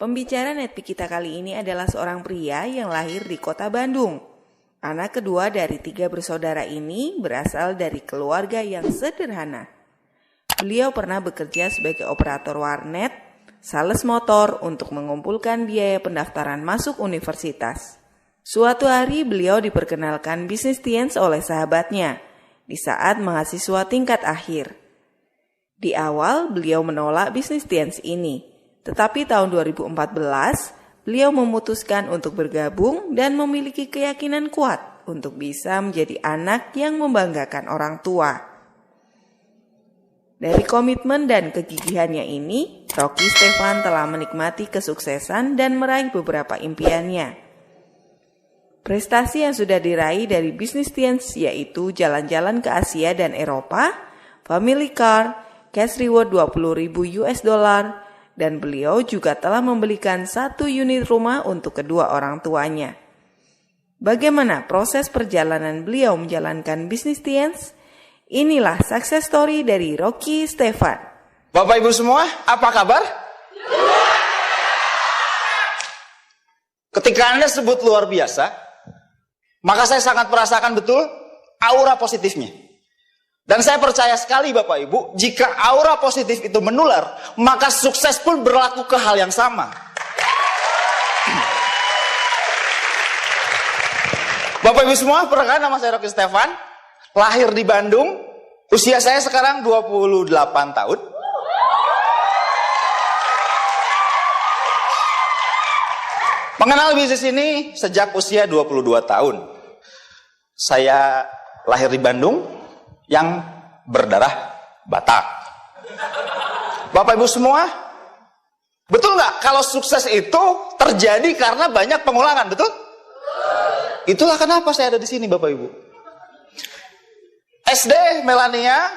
Pembicara Netpeak kita kali ini adalah seorang pria yang lahir di kota Bandung. Anak kedua dari 3 bersaudara ini berasal dari keluarga yang sederhana. Beliau pernah bekerja sebagai operator warnet, sales motor untuk mengumpulkan biaya pendaftaran masuk universitas. Suatu hari beliau diperkenalkan bisnis teens oleh sahabatnya di saat mahasiswa tingkat akhir. Di awal beliau menolak bisnis teens ini, tetapi tahun 2014 beliau memutuskan untuk bergabung dan memiliki keyakinan kuat untuk bisa menjadi anak yang membanggakan orang tua. Dari komitmen dan kegigihannya ini, Rocky Stefan telah menikmati kesuksesan dan meraih beberapa impiannya. Prestasi yang sudah diraih dari bisnis teens yaitu jalan-jalan ke Asia dan Eropa, family car, cash reward $20.000 dan beliau juga telah membelikan 1 unit rumah untuk kedua orang tuanya. Bagaimana proses perjalanan beliau menjalankan bisnis teens? Inilah success story dari Rocky Stefan. Bapak Ibu semua, apa kabar? Ketika Anda sebut luar biasa, maka saya sangat merasakan betul aura positifnya. Dan saya percaya sekali Bapak Ibu, jika aura positif itu menular, maka sukses pun berlaku ke hal yang sama. Bapak Ibu semua, perkenalkan nama saya Rocky Stefan, lahir di Bandung, usia saya sekarang 28 tahun. Mengenal bisnis ini sejak usia 22 tahun. Saya lahir di Bandung, yang berdarah Batak. Bapak Ibu semua, betul nggak kalau sukses itu terjadi karena banyak pengulangan, betul? Itulah kenapa saya ada di sini Bapak Ibu. SD Melania,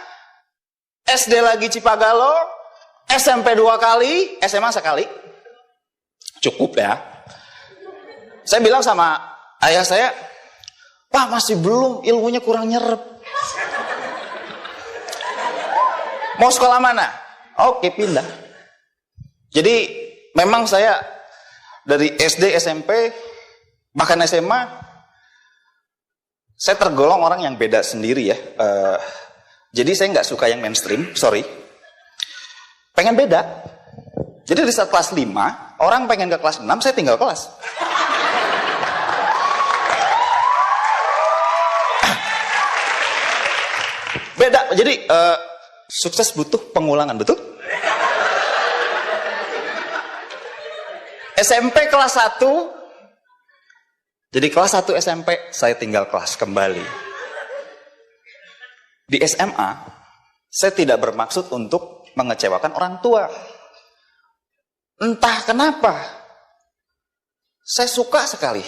SD lagi Cipagalo, SMP 2 kali, SMA sekali. Cukup ya. Saya bilang sama ayah saya, Pak masih belum, ilmunya kurang nyerep. Mau sekolah mana? Oke, pindah. Jadi memang saya dari SD, SMP, bahkan SMA, saya tergolong orang yang beda sendiri ya. Jadi saya nggak suka yang mainstream, sorry. Pengen beda. Jadi di saat kelas 5, orang pengen ke kelas 6, saya tinggal kelas. Beda, jadi sukses butuh pengulangan, betul? SMP kelas 1, jadi kelas 1 SMP saya tinggal kelas kembali. Di SMA, saya tidak bermaksud untuk mengecewakan orang tua. Entah kenapa, saya suka sekali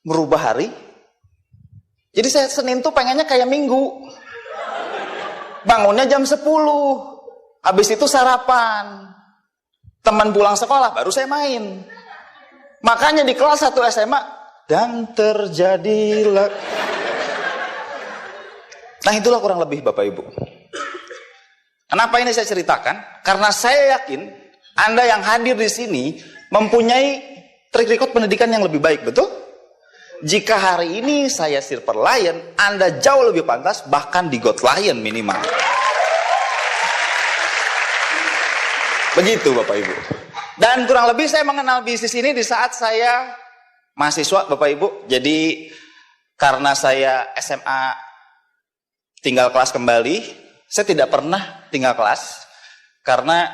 merubah hari. Jadi saya Senin tuh pengennya kayak Minggu. Bangunnya jam 10, habis itu sarapan, teman pulang sekolah, baru saya main. Makanya di kelas 1 SMA, dan terjadilah. Nah itulah kurang lebih Bapak Ibu. Kenapa ini saya ceritakan? Karena saya yakin Anda yang hadir di sini mempunyai track record pendidikan yang lebih baik, betul? Jika hari ini saya Silver Lion, Anda jauh lebih pantas, bahkan di God Lion minimal. Begitu Bapak Ibu. Dan kurang lebih saya mengenal bisnis ini di saat saya mahasiswa Bapak Ibu. Jadi karena saya SMA tinggal kelas kembali, saya tidak pernah tinggal kelas. Karena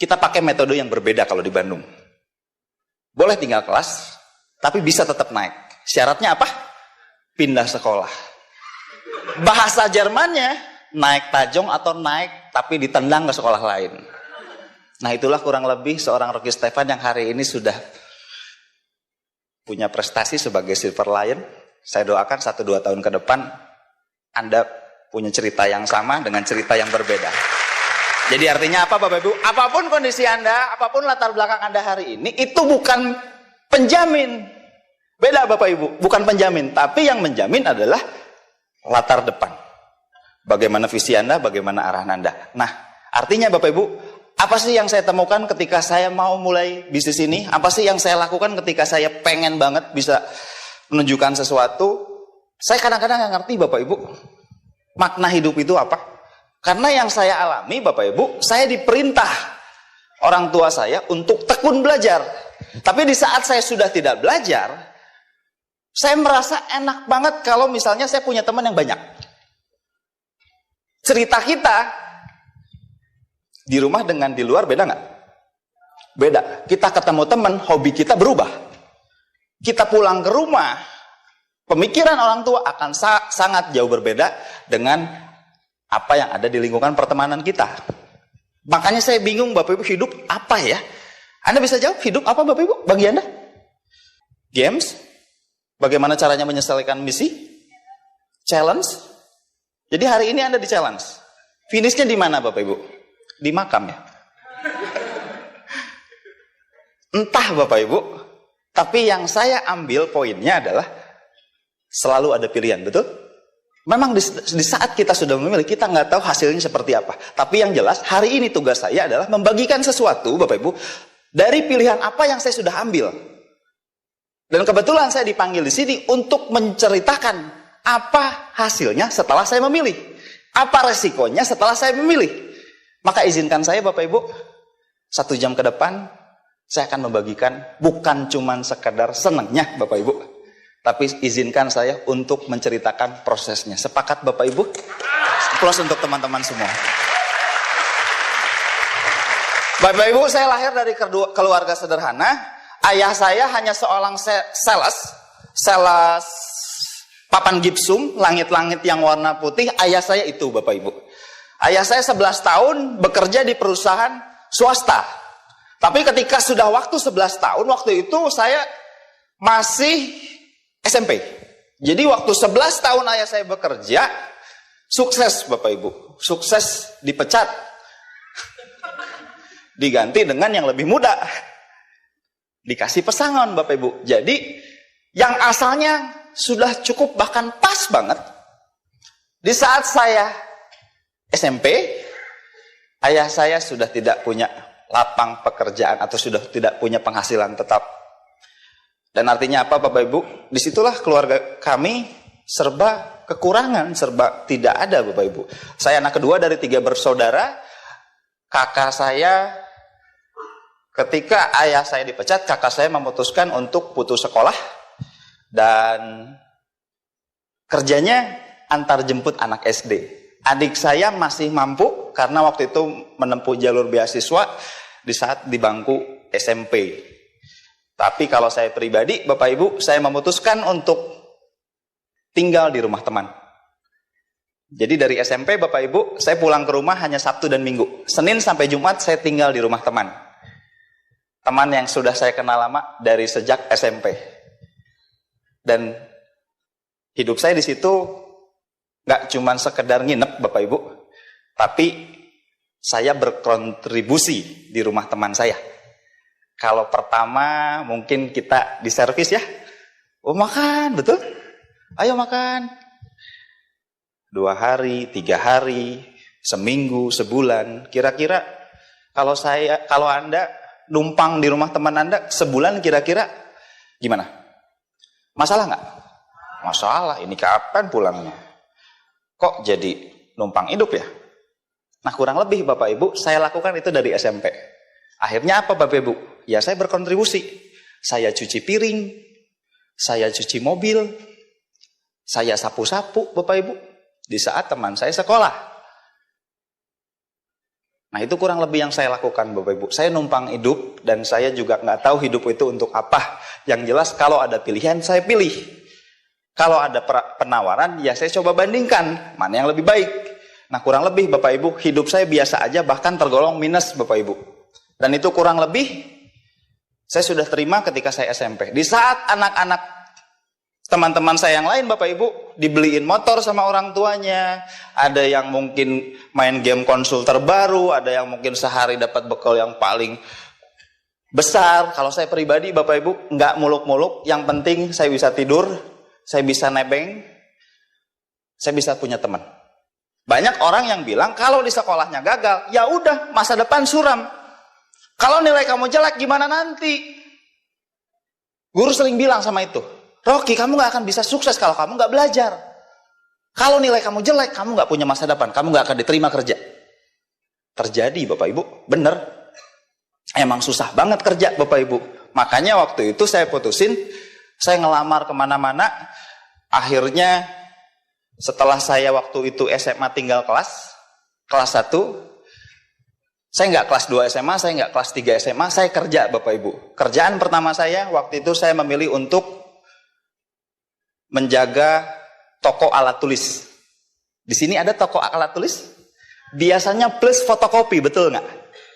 kita pakai metode yang berbeda kalau di Bandung. Boleh tinggal kelas, tapi bisa tetap naik. Syaratnya apa? Pindah sekolah. Bahasa Jermannya naik tajong atau naik tapi ditendang ke sekolah lain. Nah itulah kurang lebih seorang Rocky Stefan yang hari ini sudah punya prestasi sebagai Silver Lion. Saya doakan 1-2 tahun ke depan Anda punya cerita yang sama dengan cerita yang berbeda. Jadi artinya apa Bapak Ibu? Apapun kondisi Anda, apapun latar belakang Anda hari ini, itu bukan penjamin. Beda Bapak Ibu, bukan penjamin. Tapi yang menjamin adalah latar depan. Bagaimana visi Anda, bagaimana arah Anda. Nah, artinya Bapak Ibu, Apa sih yang saya temukan ketika saya mau mulai bisnis ini? Apa sih yang saya lakukan ketika saya pengen banget bisa menunjukkan sesuatu? Saya kadang-kadang nggak ngerti Bapak Ibu, makna hidup itu apa? Karena yang saya alami Bapak Ibu, saya diperintah orang tua saya untuk tekun belajar. Tapi di saat saya sudah tidak belajar, saya merasa enak banget kalau misalnya saya punya teman yang banyak. Cerita kita di rumah dengan di luar beda nggak? Beda. Kita ketemu teman, hobi kita berubah. Kita pulang ke rumah, pemikiran orang tua akan sangat jauh berbeda dengan apa yang ada di lingkungan pertemanan kita. Makanya saya bingung Bapak Ibu, hidup apa ya? Anda bisa jawab hidup apa Bapak Ibu bagi Anda? Games? Bagaimana caranya menyelesaikan misi? Challenge? Jadi hari ini Anda di challenge. Finishnya di mana Bapak Ibu? Di makam ya. Entah Bapak Ibu. Tapi yang saya ambil poinnya adalah selalu ada pilihan, betul? Memang di saat kita sudah memilih, kita nggak tahu hasilnya seperti apa. Tapi yang jelas hari ini tugas saya adalah membagikan sesuatu Bapak Ibu dari pilihan apa yang saya sudah ambil. Dan kebetulan saya dipanggil di sini untuk menceritakan apa hasilnya setelah saya memilih. Apa resikonya setelah saya memilih. Maka izinkan saya Bapak Ibu, 1 jam ke depan, saya akan membagikan bukan cuma sekedar senangnya Bapak Ibu. Tapi izinkan saya untuk menceritakan prosesnya. Sepakat Bapak Ibu? Plus untuk teman-teman semua. Bapak Ibu, saya lahir dari keluarga sederhana. Ayah saya hanya seorang sales papan gipsum, langit-langit yang warna putih. Ayah saya itu Bapak Ibu. Ayah saya 11 tahun bekerja di perusahaan swasta. Tapi ketika sudah waktu 11 tahun, waktu itu saya masih SMP. Jadi waktu 11 tahun ayah saya bekerja, sukses Bapak Ibu. Sukses dipecat. Diganti dengan yang lebih muda. Dikasih pesangon Bapak Ibu. Jadi yang asalnya sudah cukup bahkan pas banget. Di saat saya SMP, ayah saya sudah tidak punya lapang pekerjaan atau sudah tidak punya penghasilan tetap. Dan artinya apa Bapak Ibu? Disitulah keluarga kami serba kekurangan, serba tidak ada Bapak Ibu. Saya anak kedua dari 3 bersaudara. Kakak saya, ketika ayah saya dipecat, kakak saya memutuskan untuk putus sekolah. Dan kerjanya antar jemput anak SD. Adik saya masih mampu karena waktu itu menempuh jalur beasiswa di saat di bangku SMP. Tapi kalau saya pribadi, Bapak Ibu, saya memutuskan untuk tinggal di rumah teman. Jadi dari SMP, Bapak Ibu, saya pulang ke rumah hanya Sabtu dan Minggu. Senin sampai Jumat saya tinggal di rumah teman. Teman yang sudah saya kenal lama dari sejak SMP. Dan hidup saya di situ nggak cuma sekedar nginep Bapak Ibu, tapi saya berkontribusi di rumah teman saya. Kalau pertama mungkin kita di servis ya, oh makan, betul? Ayo makan. 2 hari, 3 hari, seminggu, sebulan. Kira-kira kalau Anda numpang di rumah teman Anda sebulan kira-kira gimana? Masalah nggak? Masalah, ini kapan pulangnya? Kok jadi numpang hidup ya? Nah kurang lebih Bapak Ibu, saya lakukan itu dari SMP. Akhirnya apa Bapak Ibu? Ya saya berkontribusi. Saya cuci piring, saya cuci mobil, saya sapu-sapu Bapak Ibu. Di saat teman saya sekolah. Nah itu kurang lebih yang saya lakukan Bapak Ibu. Saya numpang hidup dan saya juga nggak tahu hidup itu untuk apa. Yang jelas kalau ada pilihan saya pilih. Kalau ada penawaran, ya saya coba bandingkan mana yang lebih baik. Nah kurang lebih Bapak Ibu, hidup saya biasa aja, bahkan tergolong minus Bapak Ibu. Dan itu kurang lebih saya sudah terima ketika saya SMP. Di saat anak-anak teman-teman saya yang lain Bapak Ibu dibeliin motor sama orang tuanya, ada yang mungkin main game konsol terbaru, ada yang mungkin sehari dapat bekal yang paling besar. Kalau saya pribadi Bapak Ibu nggak muluk-muluk, yang penting saya bisa tidur, saya bisa nebeng, saya bisa punya teman. Banyak orang yang bilang kalau di sekolahnya gagal, ya udah masa depan suram. Kalau nilai kamu jelek gimana nanti? Guru sering bilang sama itu, Rocky, kamu gak akan bisa sukses kalau kamu gak belajar. Kalau nilai kamu jelek, kamu gak punya masa depan, kamu gak akan diterima kerja. Terjadi Bapak Ibu, bener. Emang susah banget kerja Bapak Ibu. Makanya waktu itu saya putusin, saya ngelamar kemana-mana. Akhirnya setelah saya waktu itu SMA tinggal kelas 1, saya nggak kelas 2 SMA, saya nggak kelas 3 SMA, saya kerja Bapak Ibu. Kerjaan pertama saya waktu itu saya memilih untuk menjaga toko alat tulis. Di sini ada toko alat tulis? Biasanya plus fotokopi, betul nggak?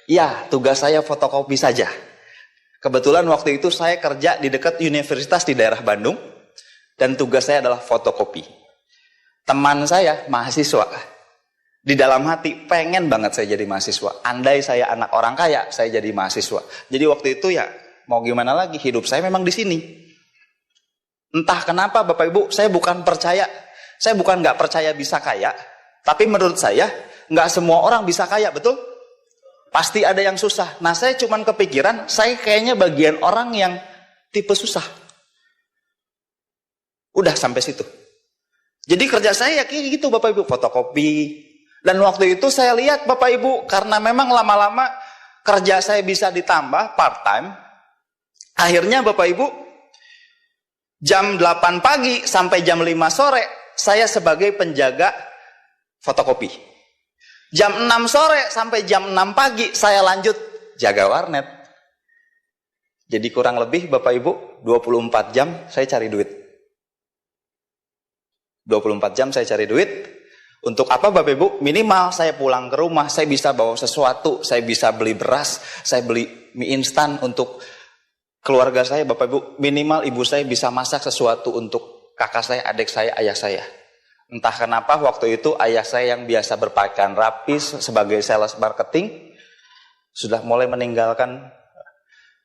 Ya, tugas saya fotokopi saja. Kebetulan waktu itu saya kerja di dekat universitas di daerah Bandung, dan tugas saya adalah fotokopi. Teman saya mahasiswa, di dalam hati pengen banget saya jadi mahasiswa. Andai saya anak orang kaya, saya jadi mahasiswa. Jadi waktu itu ya mau gimana lagi, hidup saya memang di sini. Entah kenapa Bapak Ibu, saya bukan nggak percaya bisa kaya, tapi menurut saya nggak semua orang bisa kaya, betul? Pasti ada yang susah. Nah, saya cuman kepikiran, saya kayaknya bagian orang yang tipe susah. Udah sampai situ. Jadi kerja saya kayak gitu Bapak Ibu, fotokopi. Dan waktu itu saya lihat Bapak Ibu, karena memang lama-lama kerja saya bisa ditambah part time. Akhirnya Bapak Ibu, jam 8 pagi sampai jam 5 sore, saya sebagai penjaga fotokopi. Jam 6 sore sampai jam 6 pagi saya lanjut jaga warnet. Jadi kurang lebih Bapak Ibu 24 jam saya cari duit. 24 jam saya cari duit. Untuk apa Bapak Ibu? Minimal saya pulang ke rumah, saya bisa bawa sesuatu, saya bisa beli beras, saya beli mie instan untuk keluarga saya Bapak Ibu. Minimal ibu saya bisa masak sesuatu untuk kakak saya, adik saya, ayah saya. Entah kenapa waktu itu ayah saya yang biasa berpakaian rapi sebagai sales marketing sudah mulai meninggalkan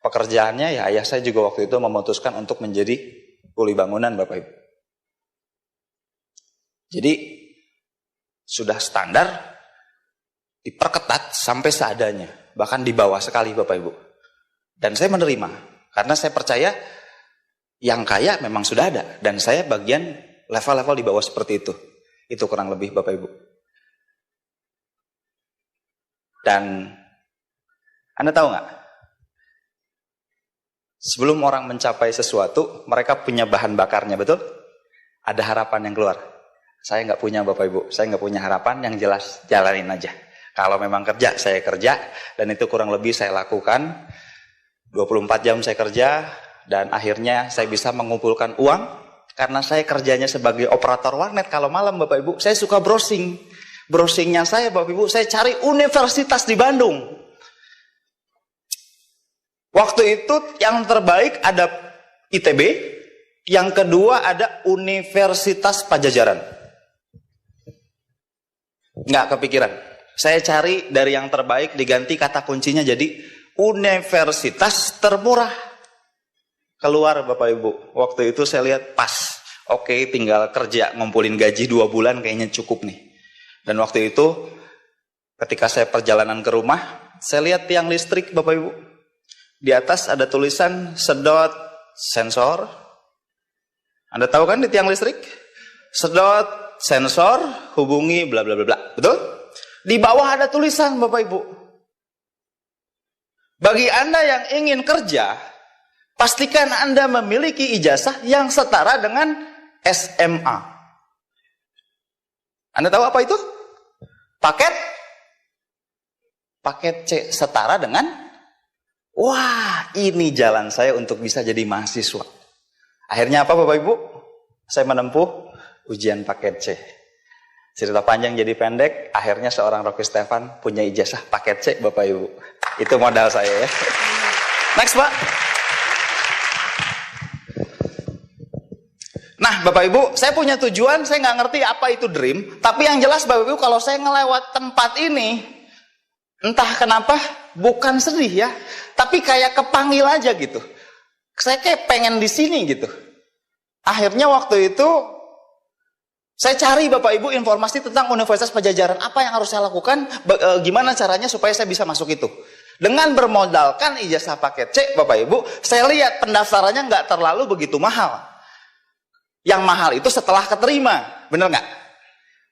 pekerjaannya. Ya ayah saya juga waktu itu memutuskan untuk menjadi kuli bangunan Bapak Ibu. Jadi sudah standar diperketat sampai seadanya, bahkan di bawah sekali Bapak Ibu. Dan saya menerima karena saya percaya yang kaya memang sudah ada, dan saya bagian level-level di bawah seperti itu. Itu kurang lebih Bapak Ibu. Dan Anda tahu nggak? Sebelum orang mencapai sesuatu, mereka punya bahan bakarnya, betul? Ada harapan yang keluar. Saya nggak punya Bapak Ibu. Saya nggak punya harapan, yang jelas jalanin aja. Kalau memang kerja, saya kerja. Dan itu kurang lebih saya lakukan. 24 jam saya kerja. Dan akhirnya saya bisa mengumpulkan uang. Karena saya kerjanya sebagai operator warnet, kalau malam Bapak Ibu, saya suka browsing. Browsingnya saya Bapak Ibu, saya cari universitas di Bandung. Waktu itu yang terbaik ada ITB, yang kedua ada Universitas Pajajaran. Nggak kepikiran. Saya cari dari yang terbaik, diganti kata kuncinya jadi universitas termurah. Keluar Bapak Ibu, waktu itu saya lihat pas, oke, tinggal kerja ngumpulin gaji 2 bulan kayaknya cukup nih. Dan waktu itu ketika saya perjalanan ke rumah, saya lihat tiang listrik Bapak Ibu. Di atas ada tulisan sedot sensor. Anda tahu kan di tiang listrik? Sedot sensor hubungi bla bla bla bla. Betul? Di bawah ada tulisan Bapak Ibu. Bagi Anda yang ingin kerja, pastikan Anda memiliki ijazah yang setara dengan SMA. Anda tahu apa itu? Paket C setara dengan, wah, ini jalan saya untuk bisa jadi mahasiswa. Akhirnya apa Bapak Ibu? Saya menempuh ujian paket C. Cerita panjang jadi pendek, akhirnya seorang Rocky Stefan punya ijazah paket C Bapak Ibu. Itu modal saya ya. Next Pak. Nah Bapak Ibu, saya punya tujuan, saya nggak ngerti apa itu dream. Tapi yang jelas Bapak Ibu, kalau saya ngelewat tempat ini, entah kenapa, bukan sedih ya, tapi kayak kepanggil aja gitu. Saya kayak pengen di sini gitu. Akhirnya waktu itu, Saya cari Bapak Ibu informasi tentang Universitas Pajajaran. Apa yang harus saya lakukan? Gimana caranya supaya saya bisa masuk itu? Dengan bermodalkan ijazah paket C, Bapak Ibu, saya lihat pendaftarannya nggak terlalu begitu mahal. Yang mahal itu setelah keterima, bener nggak?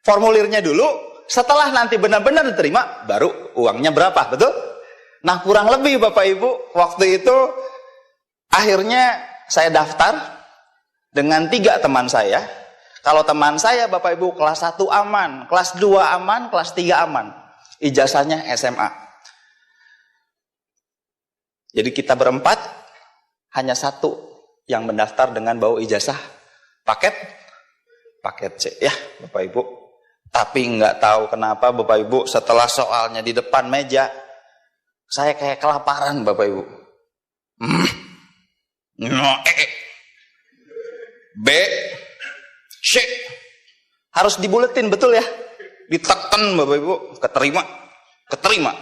Formulirnya dulu, setelah nanti benar-benar diterima, baru uangnya berapa, betul? Nah, kurang lebih Bapak Ibu, waktu itu akhirnya saya daftar dengan 3 teman saya. Kalau teman saya Bapak Ibu kelas 1 aman, kelas 2 aman, kelas 3 aman. Ijazahnya SMA. Jadi kita berempat, hanya 1 yang mendaftar dengan bawa ijazah paket C ya Bapak Ibu. Tapi nggak tahu kenapa Bapak Ibu setelah soalnya di depan meja, saya kayak kelaparan Bapak Ibu. B, C, harus dibuletin betul ya, ditekan Bapak Ibu, keterima.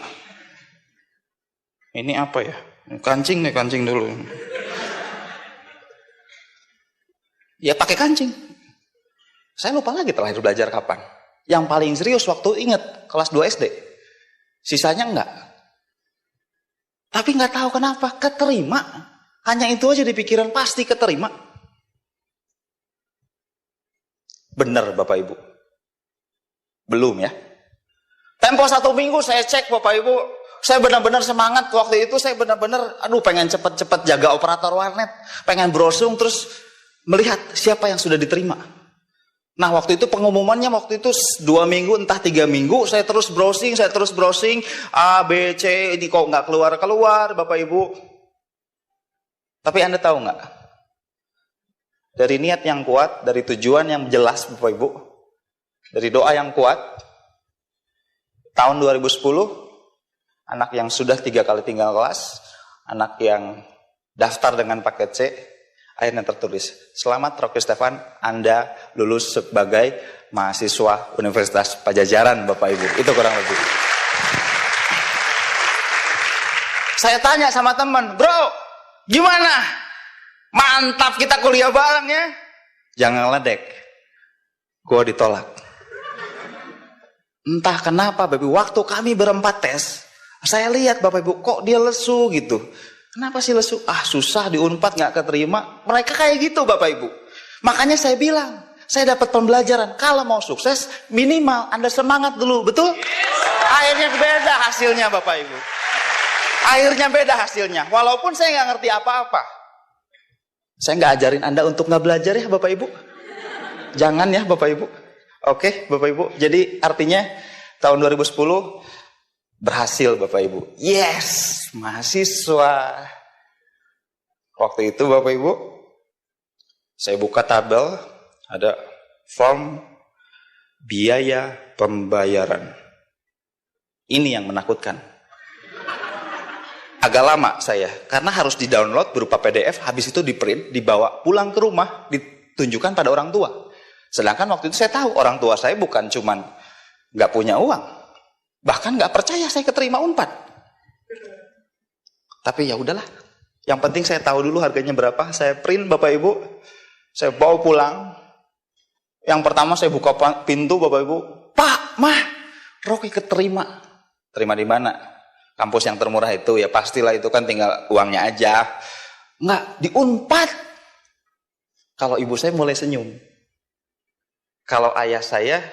Ini apa ya? Kancing dulu. Ya pakai kancing. Saya lupa lagi terakhir belajar kapan. Yang paling serius waktu ingat kelas 2 SD. Sisanya enggak. Tapi nggak tahu kenapa keterima. Hanya itu aja di pikiran, pasti keterima. Benar Bapak Ibu. Belum ya. Tempo 1 minggu saya cek Bapak Ibu. Saya benar-benar semangat waktu itu. Saya benar-benar pengen cepet-cepet jaga operator warnet. Pengen browsing terus melihat siapa yang sudah diterima. Nah waktu itu pengumumannya waktu itu 2 minggu entah 3 minggu. Saya terus browsing. A, B, C ini kok nggak keluar Bapak Ibu. Tapi Anda tahu nggak? Dari niat yang kuat, dari tujuan yang jelas Bapak Ibu, dari doa yang kuat, tahun 2010, anak yang sudah 3 kali tinggal kelas, anak yang daftar dengan paket C, akhirnya tertulis, selamat Rocky Stefan, Anda lulus sebagai mahasiswa Universitas Pajajaran Bapak Ibu. Itu kurang lebih. Saya tanya sama teman, bro, gimana? Mantap kita kuliah bareng ya. Jangan ledek. Gua ditolak. Entah kenapa Bapak Ibu, waktu kami berempat tes, saya lihat Bapak Ibu kok dia lesu gitu. Kenapa sih lesu? Susah di Unpad nggak keterima. Mereka kayak gitu Bapak Ibu. Makanya saya bilang, saya dapat pembelajaran. Kalau mau sukses, minimal Anda semangat dulu, betul? Akhirnya beda hasilnya Bapak Ibu. Akhirnya beda hasilnya. Walaupun saya nggak ngerti apa-apa. Saya nggak ajarin Anda untuk nggak belajar ya Bapak Ibu. Jangan ya Bapak Ibu. Oke Bapak Ibu. Jadi artinya tahun 2010 berhasil Bapak Ibu. Yes, mahasiswa. Waktu itu Bapak Ibu, saya buka tabel, ada form biaya pembayaran. Ini yang menakutkan. Agak lama saya, karena harus di-download berupa PDF, habis itu di-print, dibawa pulang ke rumah, ditunjukkan pada orang tua. Sedangkan waktu itu saya tahu orang tua saya bukan cuman nggak punya uang, bahkan nggak percaya saya keterima Unpad. Tapi ya udahlah, yang penting saya tahu dulu harganya berapa, saya print Bapak Ibu, saya bawa pulang. Yang pertama saya buka pintu Bapak Ibu, Pak, Mah, Rocky keterima. Terima di mana? Kampus yang termurah itu, ya pastilah itu kan tinggal uangnya aja. Enggak, di Unpad. Kalau ibu saya mulai senyum. Kalau ayah saya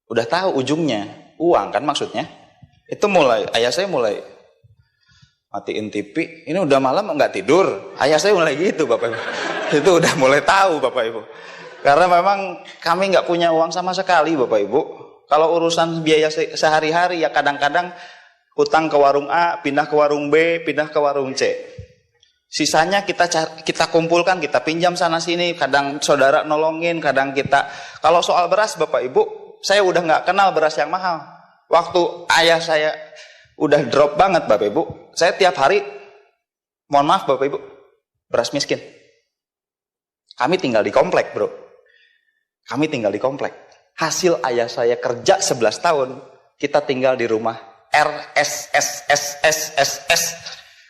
udah tahu ujungnya, uang kan maksudnya. Itu ayah saya mulai matiin TV. Ini udah malam nggak tidur. Ayah saya mulai gitu Bapak Ibu. Itu udah mulai tahu Bapak Ibu. Karena memang kami nggak punya uang sama sekali Bapak Ibu. Kalau urusan biaya sehari-hari ya kadang-kadang hutang ke warung A, pindah ke warung B, pindah ke warung C. Sisanya kita kumpulkan, kita pinjam sana sini, kadang saudara nolongin, kadang kita. Kalau soal beras Bapak Ibu, saya udah nggak kenal beras yang mahal. Waktu ayah saya udah drop banget Bapak Ibu, saya tiap hari, mohon maaf Bapak Ibu, beras miskin. Kami tinggal di komplek bro. Kami tinggal di komplek. Hasil ayah saya kerja 11 tahun, kita tinggal di rumah RSSSSSS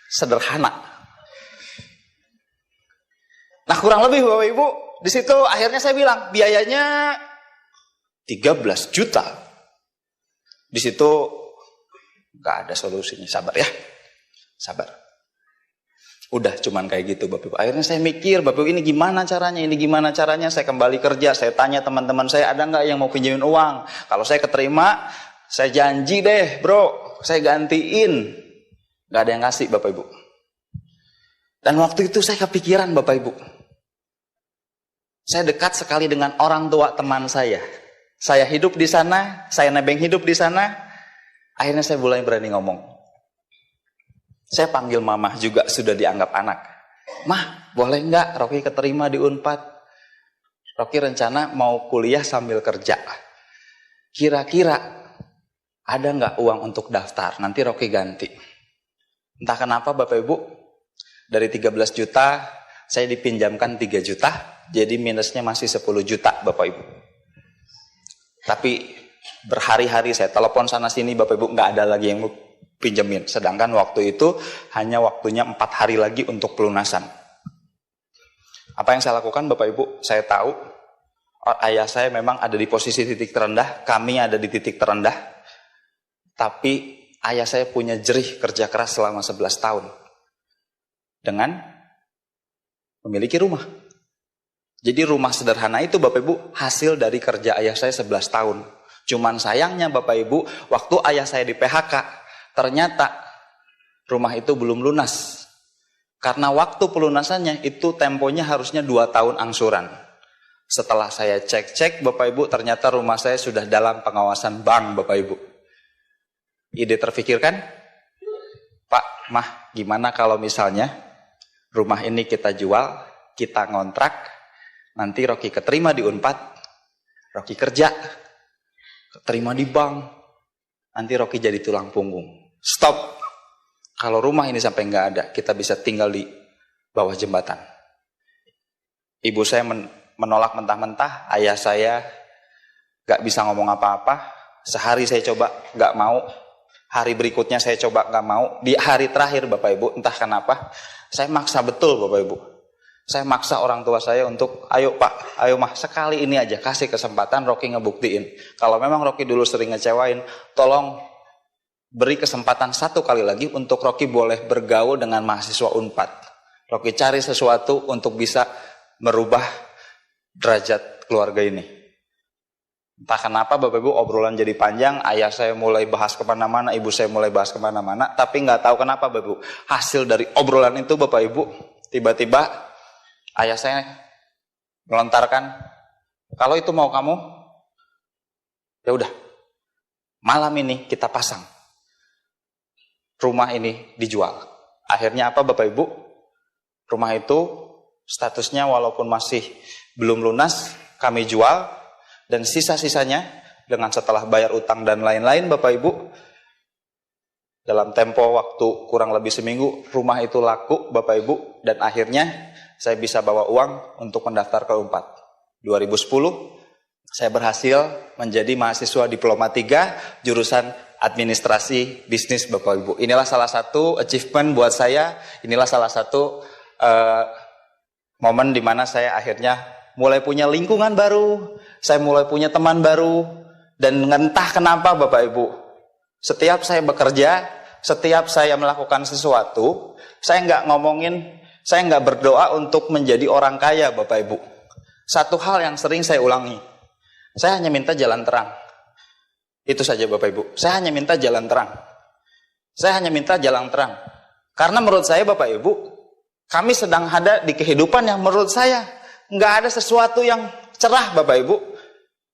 sederhana. Nah kurang lebih Bapak Ibu di situ akhirnya saya bilang biayanya 13 juta. Di situ nggak ada solusinya, sabar ya, sabar. Udah cuman kayak gitu Bapak Ibu. Akhirnya saya mikir, Bapak Ibu, ini gimana caranya, saya kembali kerja, saya tanya teman-teman saya ada nggak yang mau pinjemin uang. Kalau saya keterima, saya janji deh bro, saya gantiin. Nggak ada yang ngasih Bapak Ibu. Dan waktu itu saya kepikiran Bapak Ibu. Saya dekat sekali dengan orang tua teman saya. Saya hidup di sana, saya nebeng hidup di sana. Akhirnya saya mulai berani ngomong. Saya panggil mama juga sudah dianggap anak. Mah, boleh nggak Rocky keterima di Unpad? Rocky rencana mau kuliah sambil kerja. Kira-kira ada nggak uang untuk daftar? Nanti Rocky ganti. Entah kenapa Bapak Ibu, dari 13 juta saya dipinjamkan 3 juta, jadi minusnya masih 10 juta Bapak Ibu. Tapi berhari-hari saya telepon sana sini Bapak Ibu, nggak ada lagi yang mau pinjemin. Sedangkan waktu itu hanya waktunya 4 hari lagi untuk pelunasan. Apa yang saya lakukan Bapak Ibu? Saya tahu ayah saya memang ada di posisi titik terendah, kami ada di titik terendah. Tapi ayah saya punya jerih kerja keras selama 11 tahun. Dengan memiliki rumah. Jadi rumah sederhana itu Bapak Ibu hasil dari kerja ayah saya 11 tahun. Cuman sayangnya Bapak Ibu, waktu ayah saya di PHK, ternyata rumah itu belum lunas. Karena waktu pelunasannya itu temponya harusnya 2 tahun angsuran. Setelah saya cek-cek Bapak Ibu, ternyata rumah saya sudah dalam pengawasan bank Bapak Ibu. Ide terfikirkan? Pak, Mah, gimana kalau misalnya rumah ini kita jual, kita ngontrak, nanti Rocky keterima di Unpad, Rocky kerja, keterima di bank, nanti Rocky jadi tulang punggung. Stop. Kalau rumah ini sampai nggak ada, kita bisa tinggal di bawah jembatan. Ibu saya menolak mentah-mentah, ayah saya nggak bisa ngomong apa-apa. Sehari saya coba nggak mau, hari berikutnya saya coba nggak mau. Di hari terakhir Bapak Ibu, entah kenapa, saya maksa betul Bapak Ibu. Saya maksa orang tua saya untuk, ayo Pak, ayo Mah, sekali ini aja kasih kesempatan Rocky ngebuktiin. Kalau memang Rocky dulu sering ngecewain, tolong beri kesempatan 1 kali lagi untuk Rocky boleh bergaul dengan mahasiswa Unpad. Rocky cari sesuatu untuk bisa merubah derajat keluarga ini. Entah kenapa Bapak Ibu obrolan jadi panjang, ayah saya mulai bahas kemana-mana, ibu saya mulai bahas kemana-mana, tapi nggak tahu kenapa Bapak Ibu, hasil dari obrolan itu Bapak Ibu, tiba-tiba ayah saya melontarkan, kalau itu mau kamu, ya udah, malam ini kita pasang, rumah ini dijual. Akhirnya apa Bapak Ibu? Rumah itu statusnya walaupun masih belum lunas, kami jual, dan sisa-sisanya dengan setelah bayar utang dan lain-lain Bapak Ibu, dalam tempo waktu kurang lebih seminggu, rumah itu laku Bapak Ibu, dan akhirnya saya bisa bawa uang untuk mendaftar ke Unpad. 2010, saya berhasil menjadi mahasiswa diploma 3, jurusan administrasi bisnis Bapak Ibu. Inilah salah satu achievement buat saya, inilah salah satu momen di mana saya akhirnya mulai punya lingkungan baru, saya mulai punya teman baru, dan entah kenapa Bapak Ibu, setiap saya bekerja, setiap saya melakukan sesuatu, saya nggak berdoa untuk menjadi orang kaya Bapak Ibu. Satu hal yang sering saya ulangi, saya hanya minta jalan terang. Itu saja Bapak Ibu, saya hanya minta jalan terang. Saya hanya minta jalan terang. Karena menurut saya Bapak Ibu, kami sedang ada di kehidupan yang menurut saya nggak ada sesuatu yang cerah Bapak Ibu.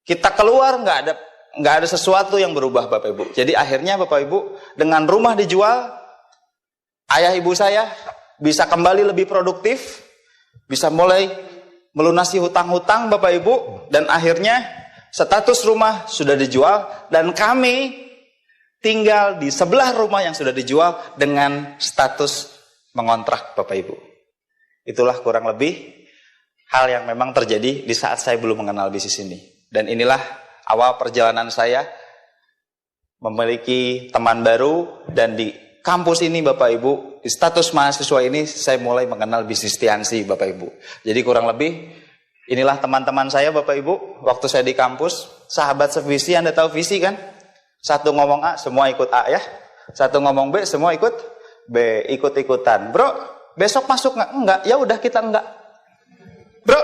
Kita keluar nggak ada sesuatu yang berubah Bapak Ibu. Jadi akhirnya Bapak Ibu, dengan rumah dijual, ayah ibu saya bisa kembali lebih produktif, bisa mulai melunasi hutang-hutang Bapak Ibu, dan akhirnya status rumah sudah dijual, dan kami tinggal di sebelah rumah yang sudah dijual dengan status mengontrak Bapak Ibu. Itulah kurang lebih hal yang memang terjadi di saat saya belum mengenal bisnis ini. Dan inilah awal perjalanan saya memiliki teman baru, dan di kampus ini Bapak Ibu, di status mahasiswa ini saya mulai mengenal bisnis Tiansi Bapak Ibu. Jadi kurang lebih Inilah teman-teman saya Bapak Ibu, waktu saya di kampus, sahabat sevisi, Anda tahu visi kan? Satu ngomong A, semua ikut A ya. Satu ngomong B, semua ikut B, ikut-ikutan. Bro, besok masuk nggak? Enggak, ya udah kita enggak. Bro,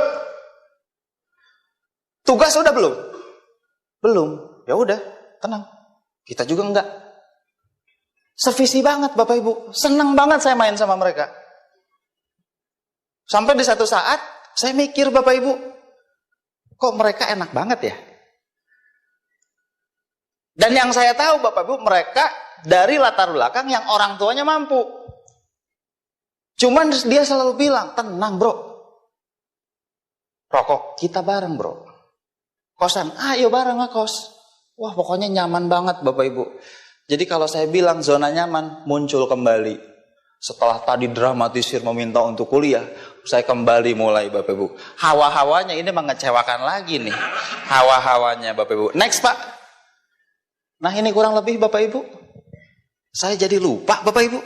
tugas udah belum? Belum, ya udah, tenang. Kita juga enggak. Sevisi banget Bapak Ibu, senang banget saya main sama mereka. Sampai di satu saat, saya mikir Bapak Ibu, kok mereka enak banget ya? Dan yang saya tahu Bapak Ibu, mereka dari latar belakang yang orang tuanya mampu. Cuman dia selalu bilang, tenang bro. Rokok, kita bareng bro. Kosan, ayo bareng ngekos. Wah pokoknya nyaman banget Bapak Ibu. Jadi kalau saya bilang zona nyaman, muncul kembali. Setelah tadi dramatisir meminta untuk kuliah, saya kembali mulai Bapak Ibu. Hawa-hawanya ini mengecewakan lagi nih. Hawa-hawanya Bapak Ibu. Next Pak. Nah ini kurang lebih Bapak Ibu. Saya jadi lupa Bapak Ibu.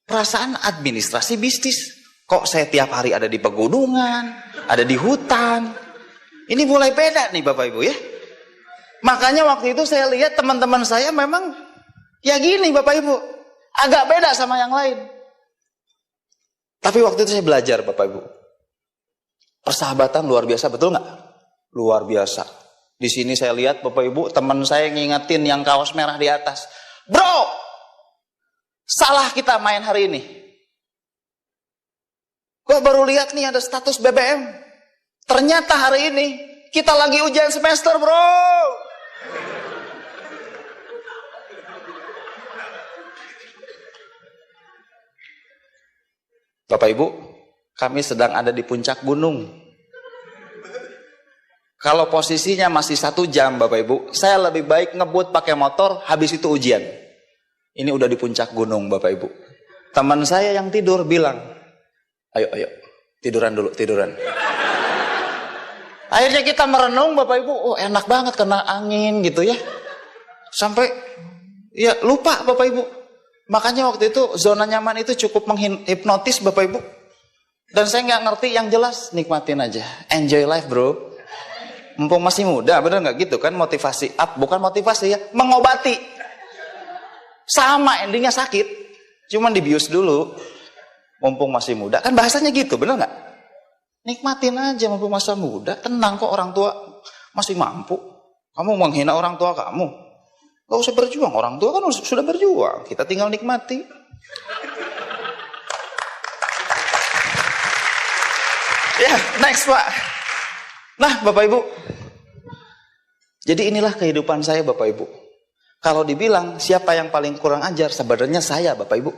Perasaan administrasi bisnis. Kok saya tiap hari ada di pegunungan, ada di hutan. Ini mulai beda nih Bapak Ibu ya. Makanya waktu itu saya lihat teman-teman saya memang ya gini Bapak Ibu. Agak beda sama yang lain. Tapi waktu itu saya belajar Bapak Ibu. Persahabatan luar biasa, betul nggak? Luar biasa. Di sini saya lihat Bapak Ibu, teman saya ngingetin yang kaos merah di atas. Bro, salah kita main hari ini. Gue baru lihat nih ada status BBM. Ternyata hari ini kita lagi ujian semester bro. Bapak Ibu, kami sedang ada di puncak gunung. Kalau posisinya masih 1 jam Bapak Ibu, saya lebih baik ngebut pakai motor, habis itu ujian. Ini udah di puncak gunung Bapak Ibu. Teman saya yang tidur bilang, ayo tiduran dulu, tiduran. Akhirnya kita merenung Bapak Ibu, oh enak banget kena angin gitu ya. Sampai ya lupa Bapak Ibu. Makanya waktu itu zona nyaman itu cukup menghipnotis Bapak Ibu. Dan saya nggak ngerti yang jelas, nikmatin aja. Enjoy life bro. Mumpung masih muda, bener nggak gitu kan? Motivasi up, bukan motivasi ya, mengobati. Sama endingnya sakit, cuman dibius dulu. Mumpung masih muda, kan bahasanya gitu, bener nggak? Nikmatin aja mumpung masa muda, tenang kok orang tua masih mampu. Kamu menghina orang tua kamu. Gak usah berjuang, orang tua kan sudah berjuang. Kita tinggal nikmati. Ya, next Pak. Nah Bapak Ibu. Jadi inilah kehidupan saya Bapak Ibu. Kalau dibilang siapa yang paling kurang ajar, sebenarnya saya Bapak Ibu.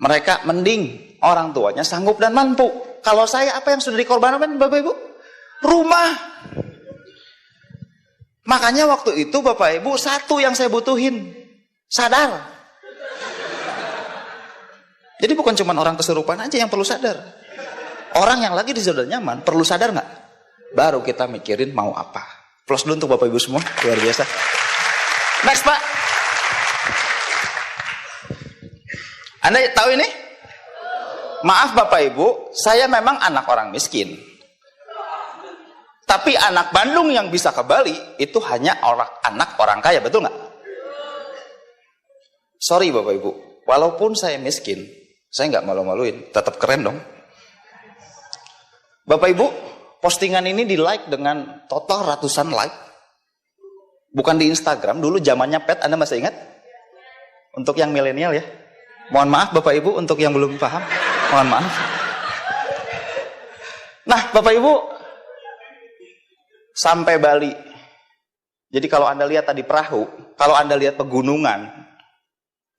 Mereka mending orang tuanya sanggup dan mampu. Kalau saya apa yang sudah dikorbankan Bapak Ibu? Rumah. Makanya waktu itu Bapak Ibu, satu yang saya butuhin, sadar. Jadi bukan cuma orang kesurupan aja yang perlu sadar. Orang yang lagi di zona nyaman perlu sadar nggak? Baru kita mikirin mau apa. Plus dulu untuk Bapak Ibu semua, luar biasa. Next Pak. Anda tahu ini? Maaf Bapak Ibu, saya memang anak orang miskin. Tapi anak Bandung yang bisa ke Bali itu hanya anak orang kaya, betul nggak? Sorry Bapak Ibu, walaupun saya miskin, saya nggak malu-maluin, tetap keren dong. Bapak Ibu, postingan ini di like dengan total ratusan like. Bukan di Instagram, dulu zamannya pet, Anda masih ingat? Untuk yang milenial ya. Mohon maaf Bapak Ibu, untuk yang belum paham, mohon maaf. Nah Bapak Ibu, sampai Bali. Jadi kalau Anda lihat tadi perahu, kalau Anda lihat pegunungan,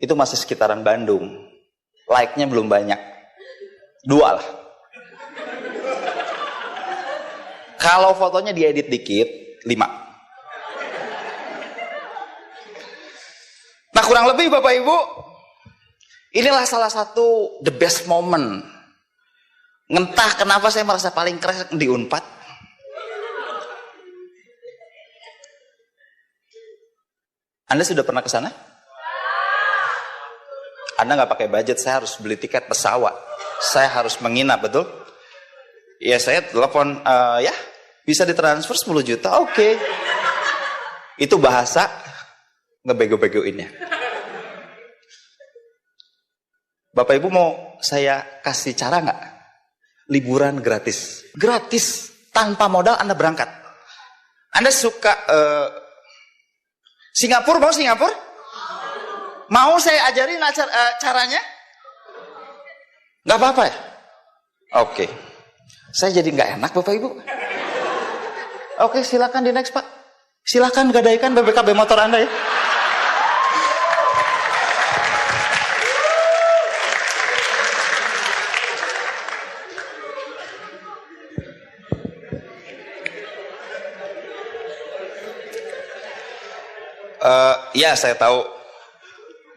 itu masih sekitaran Bandung. Like-nya belum banyak. 2 lah. Kalau fotonya diedit dikit, 5. Nah kurang lebih Bapak Ibu, inilah salah satu the best moment. Entah kenapa saya merasa paling keren di Unpad. Anda sudah pernah ke sana? Anda nggak pakai budget, saya harus beli tiket pesawat. Saya harus menginap, betul? Ya saya telepon, ya bisa ditransfer 10 juta, oke. Itu bahasa ngebego-begoinnya. Bapak Ibu mau saya kasih cara nggak? Liburan gratis. Gratis, tanpa modal Anda berangkat. Anda suka Singapura, mau Singapura? Mau saya ajarin caranya? Nggak apa-apa ya? Oke. Saya jadi nggak enak Bapak Ibu. Oke, silakan di next Pak. Silakan gadaikan BBKB motor Anda ya. Ya saya tahu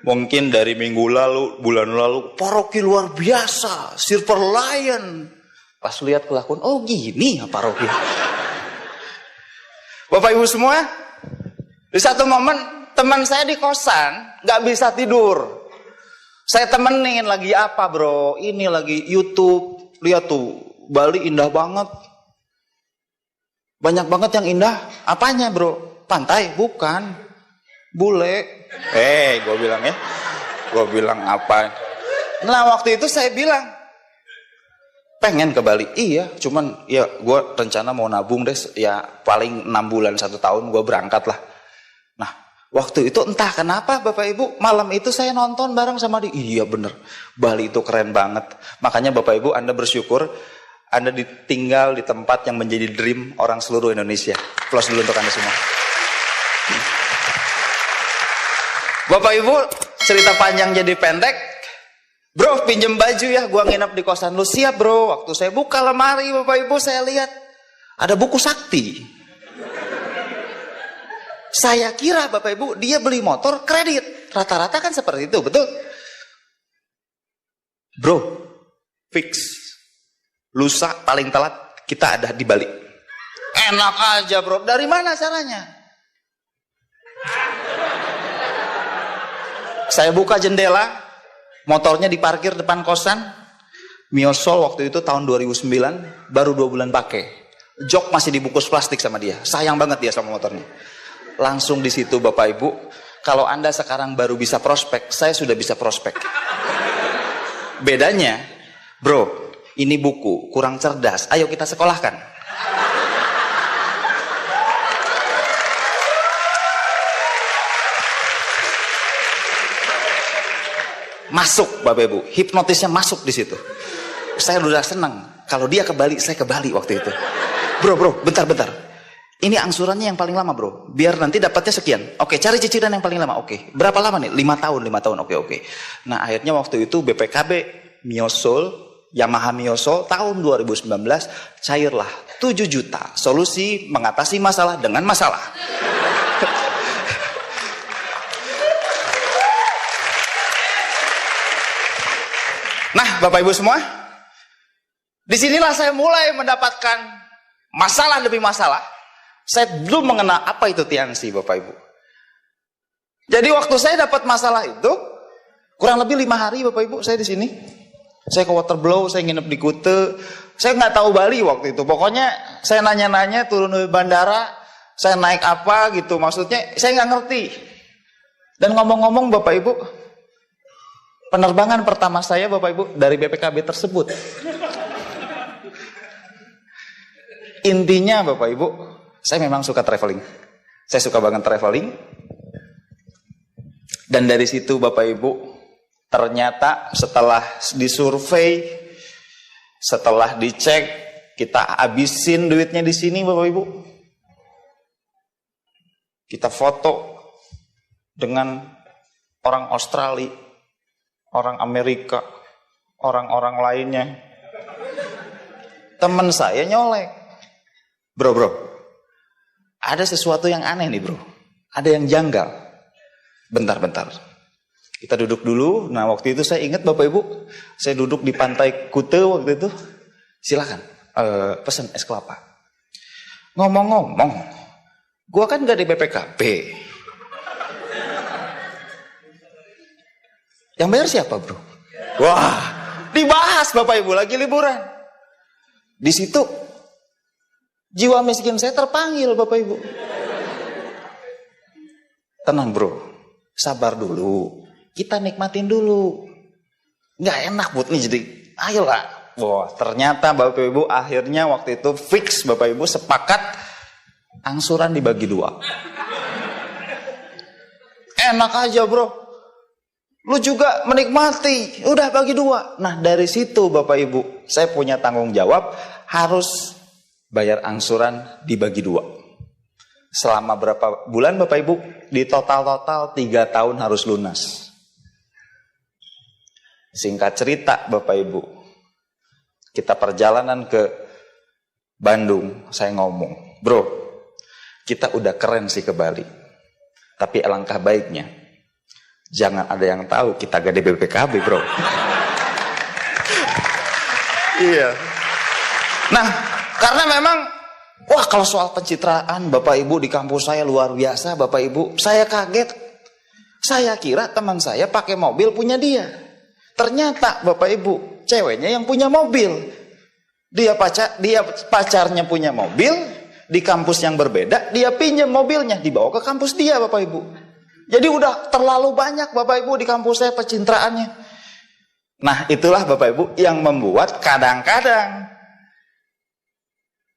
mungkin dari minggu lalu, bulan lalu paroki luar biasa, Silver Lion. Pas lihat kelakuan, oh gini ya paroki. Bapak Ibu semua, di satu momen teman saya di kosan nggak bisa tidur. Saya temenin lagi apa bro? Ini lagi YouTube. Lihat tuh, Bali indah banget. Banyak banget yang indah. Apanya bro? Pantai? Bukan. Bule. Gue bilang ya. Gue bilang apa? Nah waktu itu saya bilang, pengen ke Bali. Iya, cuman ya gue rencana mau nabung deh. Ya paling 6 bulan 1 tahun gue berangkat lah. Nah waktu itu entah kenapa Bapak Ibu, malam itu saya nonton bareng sama dia. Iya bener, Bali itu keren banget. Makanya Bapak Ibu Anda bersyukur Anda tinggal di tempat yang menjadi dream orang seluruh Indonesia. Applause dulu untuk Anda semua. Bapak Ibu, cerita panjang jadi pendek. Bro, pinjem baju ya, gua nginep di kosan lu. Siap bro. Waktu saya buka lemari Bapak Ibu, saya lihat ada buku sakti. Saya kira Bapak Ibu dia beli motor kredit. Rata-rata kan seperti itu, betul? Bro, fix. Lusa paling telat kita ada di Bali. Enak aja bro. Dari mana caranya? Saya buka jendela, motornya diparkir depan kosan. Miosol waktu itu tahun 2009, baru 2 bulan pakai. Jok masih dibungkus plastik sama dia. Sayang banget dia sama motornya. Langsung di situ Bapak Ibu, kalau Anda sekarang baru bisa prospek, saya sudah bisa prospek. Bedanya, bro, ini buku kurang cerdas. Ayo kita sekolahkan. Masuk Bapak Ibu, hipnotisnya masuk di situ. Saya udah senang. Kalau dia ke Bali, saya ke Bali waktu itu. Bro, bentar. Ini angsurannya yang paling lama bro. Biar nanti dapatnya sekian. Oke, cari cicilan yang paling lama. Oke, berapa lama nih? 5 tahun. Oke. Nah akhirnya waktu itu BPKB Miosol, Yamaha Miosol tahun 2019 cairlah 7 juta. Solusi mengatasi masalah dengan masalah. Nah, Bapak Ibu semua, disinilah saya mulai mendapatkan masalah demi masalah. Saya belum mengenal apa itu tiansi, Bapak Ibu. Jadi waktu saya dapat masalah itu, kurang lebih 5 hari Bapak Ibu saya di sini. Saya ke Waterblow, saya nginep di Kute. Saya nggak tahu Bali waktu itu. Pokoknya saya nanya-nanya turun di bandara, saya naik apa gitu. Maksudnya saya nggak ngerti. Dan ngomong-ngomong Bapak Ibu, penerbangan pertama saya Bapak Ibu dari BPKB tersebut. Intinya Bapak Ibu, saya memang suka traveling. Saya suka banget traveling. Dan dari situ Bapak Ibu, ternyata setelah disurvei, setelah dicek, kita habisin duitnya di sini Bapak Ibu. Kita foto dengan orang Australia, orang Amerika, orang-orang lainnya. Teman saya nyolek. Bro, ada sesuatu yang aneh nih bro. Ada yang janggal. Bentar. Kita duduk dulu. Nah waktu itu saya ingat Bapak Ibu, saya duduk di pantai Kute waktu itu. Silakan, pesen es kelapa. Ngomong-ngomong, gua kan gak di BPKB. Yang bayar siapa bro? Wah, dibahas Bapak Ibu lagi liburan. Di situ jiwa miskin saya terpanggil, Bapak Ibu. Tenang bro, sabar dulu, kita nikmatin dulu. Nggak enak buat nih, jadi ayolah. Wah, ternyata Bapak Ibu akhirnya waktu itu fix, Bapak Ibu sepakat angsuran dibagi 2. Enak aja bro, lu juga menikmati, udah bagi 2. Nah dari situ Bapak Ibu, saya punya tanggung jawab harus bayar angsuran dibagi 2. Selama berapa bulan Bapak Ibu? Di total 3 tahun harus lunas. Singkat cerita Bapak Ibu, kita perjalanan ke Bandung, saya ngomong, bro, kita udah keren sih ke Bali, tapi alangkah baiknya jangan ada yang tahu kita gak di BPKB bro. Iya. Nah, karena memang wah, kalau soal pencitraan Bapak Ibu di kampus saya luar biasa Bapak Ibu. Saya kaget. Saya kira teman saya pakai mobil punya dia. Ternyata Bapak Ibu, ceweknya yang punya mobil. Dia pacarnya punya mobil, di kampus yang berbeda, dia pinjam mobilnya, dibawa ke kampus dia Bapak Ibu. Jadi udah terlalu banyak Bapak Ibu di kampus saya pencitraannya. Nah, itulah Bapak Ibu yang membuat kadang-kadang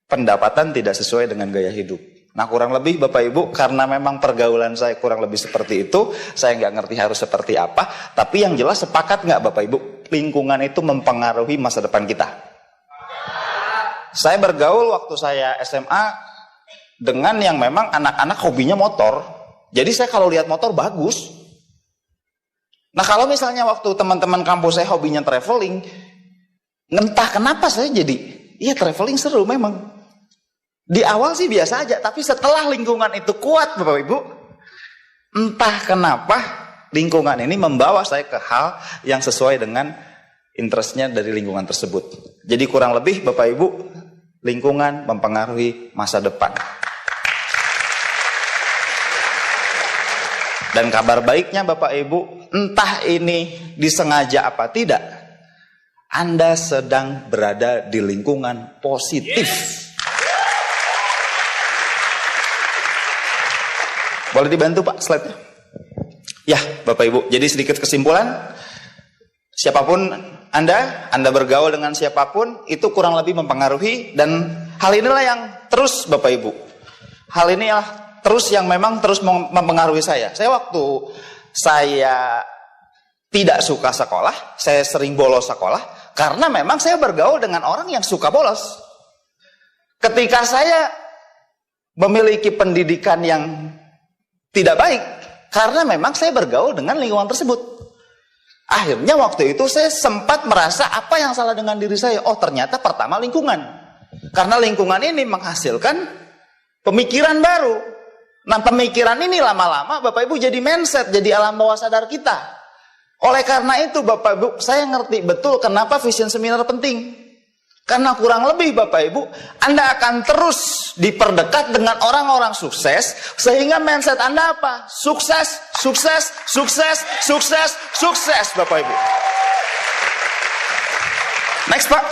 pendapatan tidak sesuai dengan gaya hidup. Nah kurang lebih Bapak Ibu, karena memang pergaulan saya kurang lebih seperti itu, saya nggak ngerti harus seperti apa, tapi yang jelas sepakat nggak Bapak Ibu, lingkungan itu mempengaruhi masa depan kita. Saya bergaul waktu saya SMA dengan yang memang anak-anak hobinya motor, jadi saya kalau lihat motor bagus. Nah kalau misalnya waktu teman-teman kampus saya hobinya traveling, entah kenapa saya jadi, iya traveling seru memang. Di awal sih biasa aja, tapi setelah lingkungan itu kuat Bapak Ibu, entah kenapa lingkungan ini membawa saya ke hal yang sesuai dengan interestnya dari lingkungan tersebut. Jadi kurang lebih Bapak Ibu, lingkungan mempengaruhi masa depan. Dan kabar baiknya Bapak Ibu, entah ini disengaja apa tidak, Anda sedang berada di lingkungan positif. Boleh dibantu Pak slide-nya? Ya Bapak Ibu, jadi sedikit kesimpulan, siapapun Anda bergaul dengan siapapun, itu kurang lebih mempengaruhi, dan hal inilah yang terus Bapak Ibu, hal inilah terus yang memang terus mempengaruhi saya. Saya waktu saya tidak suka sekolah, saya sering bolos sekolah, karena memang saya bergaul dengan orang yang suka bolos. Ketika saya memiliki pendidikan yang tidak baik, karena memang saya bergaul dengan lingkungan tersebut. Akhirnya waktu itu saya sempat merasa apa yang salah dengan diri saya. Oh ternyata pertama lingkungan. Karena lingkungan ini menghasilkan pemikiran baru. Nah pemikiran ini lama-lama Bapak Ibu jadi mindset, jadi alam bawah sadar kita. Oleh karena itu Bapak Ibu, saya ngerti betul kenapa vision seminar penting. Karena kurang lebih Bapak Ibu, Anda akan terus diperdekat dengan orang-orang sukses, sehingga mindset Anda apa? Sukses, sukses, sukses, sukses, sukses Bapak Ibu. Next Pak.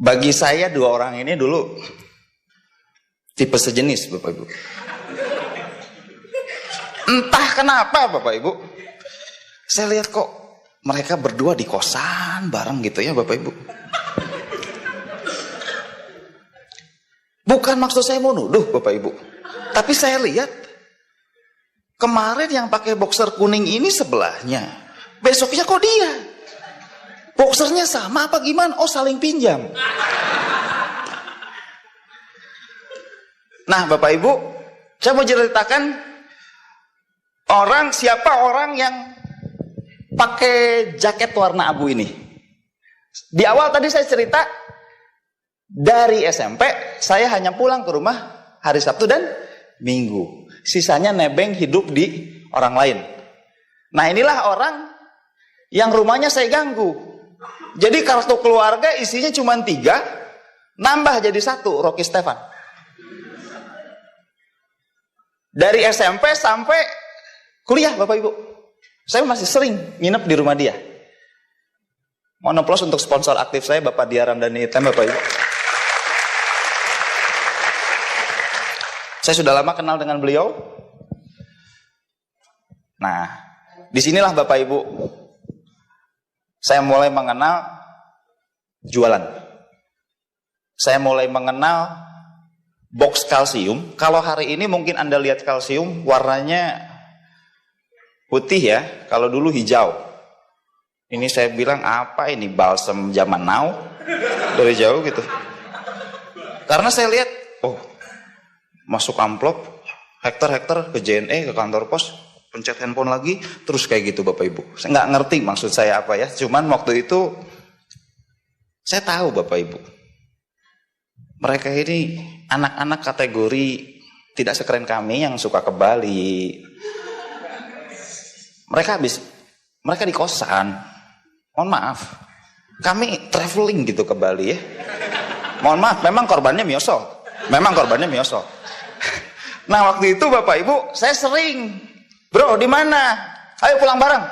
Bagi saya dua orang ini dulu tipe sejenis Bapak Ibu. Entah kenapa Bapak Ibu, saya lihat kok mereka berdua di kosan bareng gitu ya Bapak Ibu. Bukan maksud saya mau nuduh Bapak Ibu, tapi saya lihat kemarin yang pakai boxer kuning ini sebelahnya, besoknya kok dia boxernya sama apa gimana? Oh saling pinjam. Nah Bapak Ibu, saya mau ceritakan siapa orang yang pakai jaket warna abu ini. Di awal tadi saya cerita, dari SMP saya hanya pulang ke rumah hari Sabtu dan Minggu. Sisanya nebeng hidup di orang lain. Nah inilah orang yang rumahnya saya ganggu. Jadi kartu keluarga isinya cuma 3, nambah jadi 1, Rocky Stefan. Dari SMP sampai kuliah Bapak Ibu. Saya masih sering nginep di rumah dia. Mohon aplaus untuk sponsor aktif saya, Bapak Dia Ramdhani Item, Bapak Ibu. Saya sudah lama kenal dengan beliau. Nah, disinilah Bapak Ibu, saya mulai mengenal jualan. Saya mulai mengenal box kalsium. Kalau hari ini mungkin Anda lihat kalsium warnanya putih ya, kalau dulu hijau. Ini saya bilang apa ini, balsam zaman now, dari jauh gitu. Karena saya lihat, oh masuk amplop, hektar-hektar ke JNE, ke kantor pos, pencet handphone lagi, terus kayak gitu Bapak Ibu. Saya nggak ngerti maksud saya apa ya, cuman waktu itu saya tahu Bapak Ibu, mereka ini anak-anak kategori tidak sekeren kami yang suka ke Bali. Mereka di kosan. Mohon maaf, kami traveling gitu ke Bali ya. Mohon maaf, memang korbannya Mioso. Nah waktu itu Bapak Ibu, saya sering, bro di mana? Ayo pulang bareng.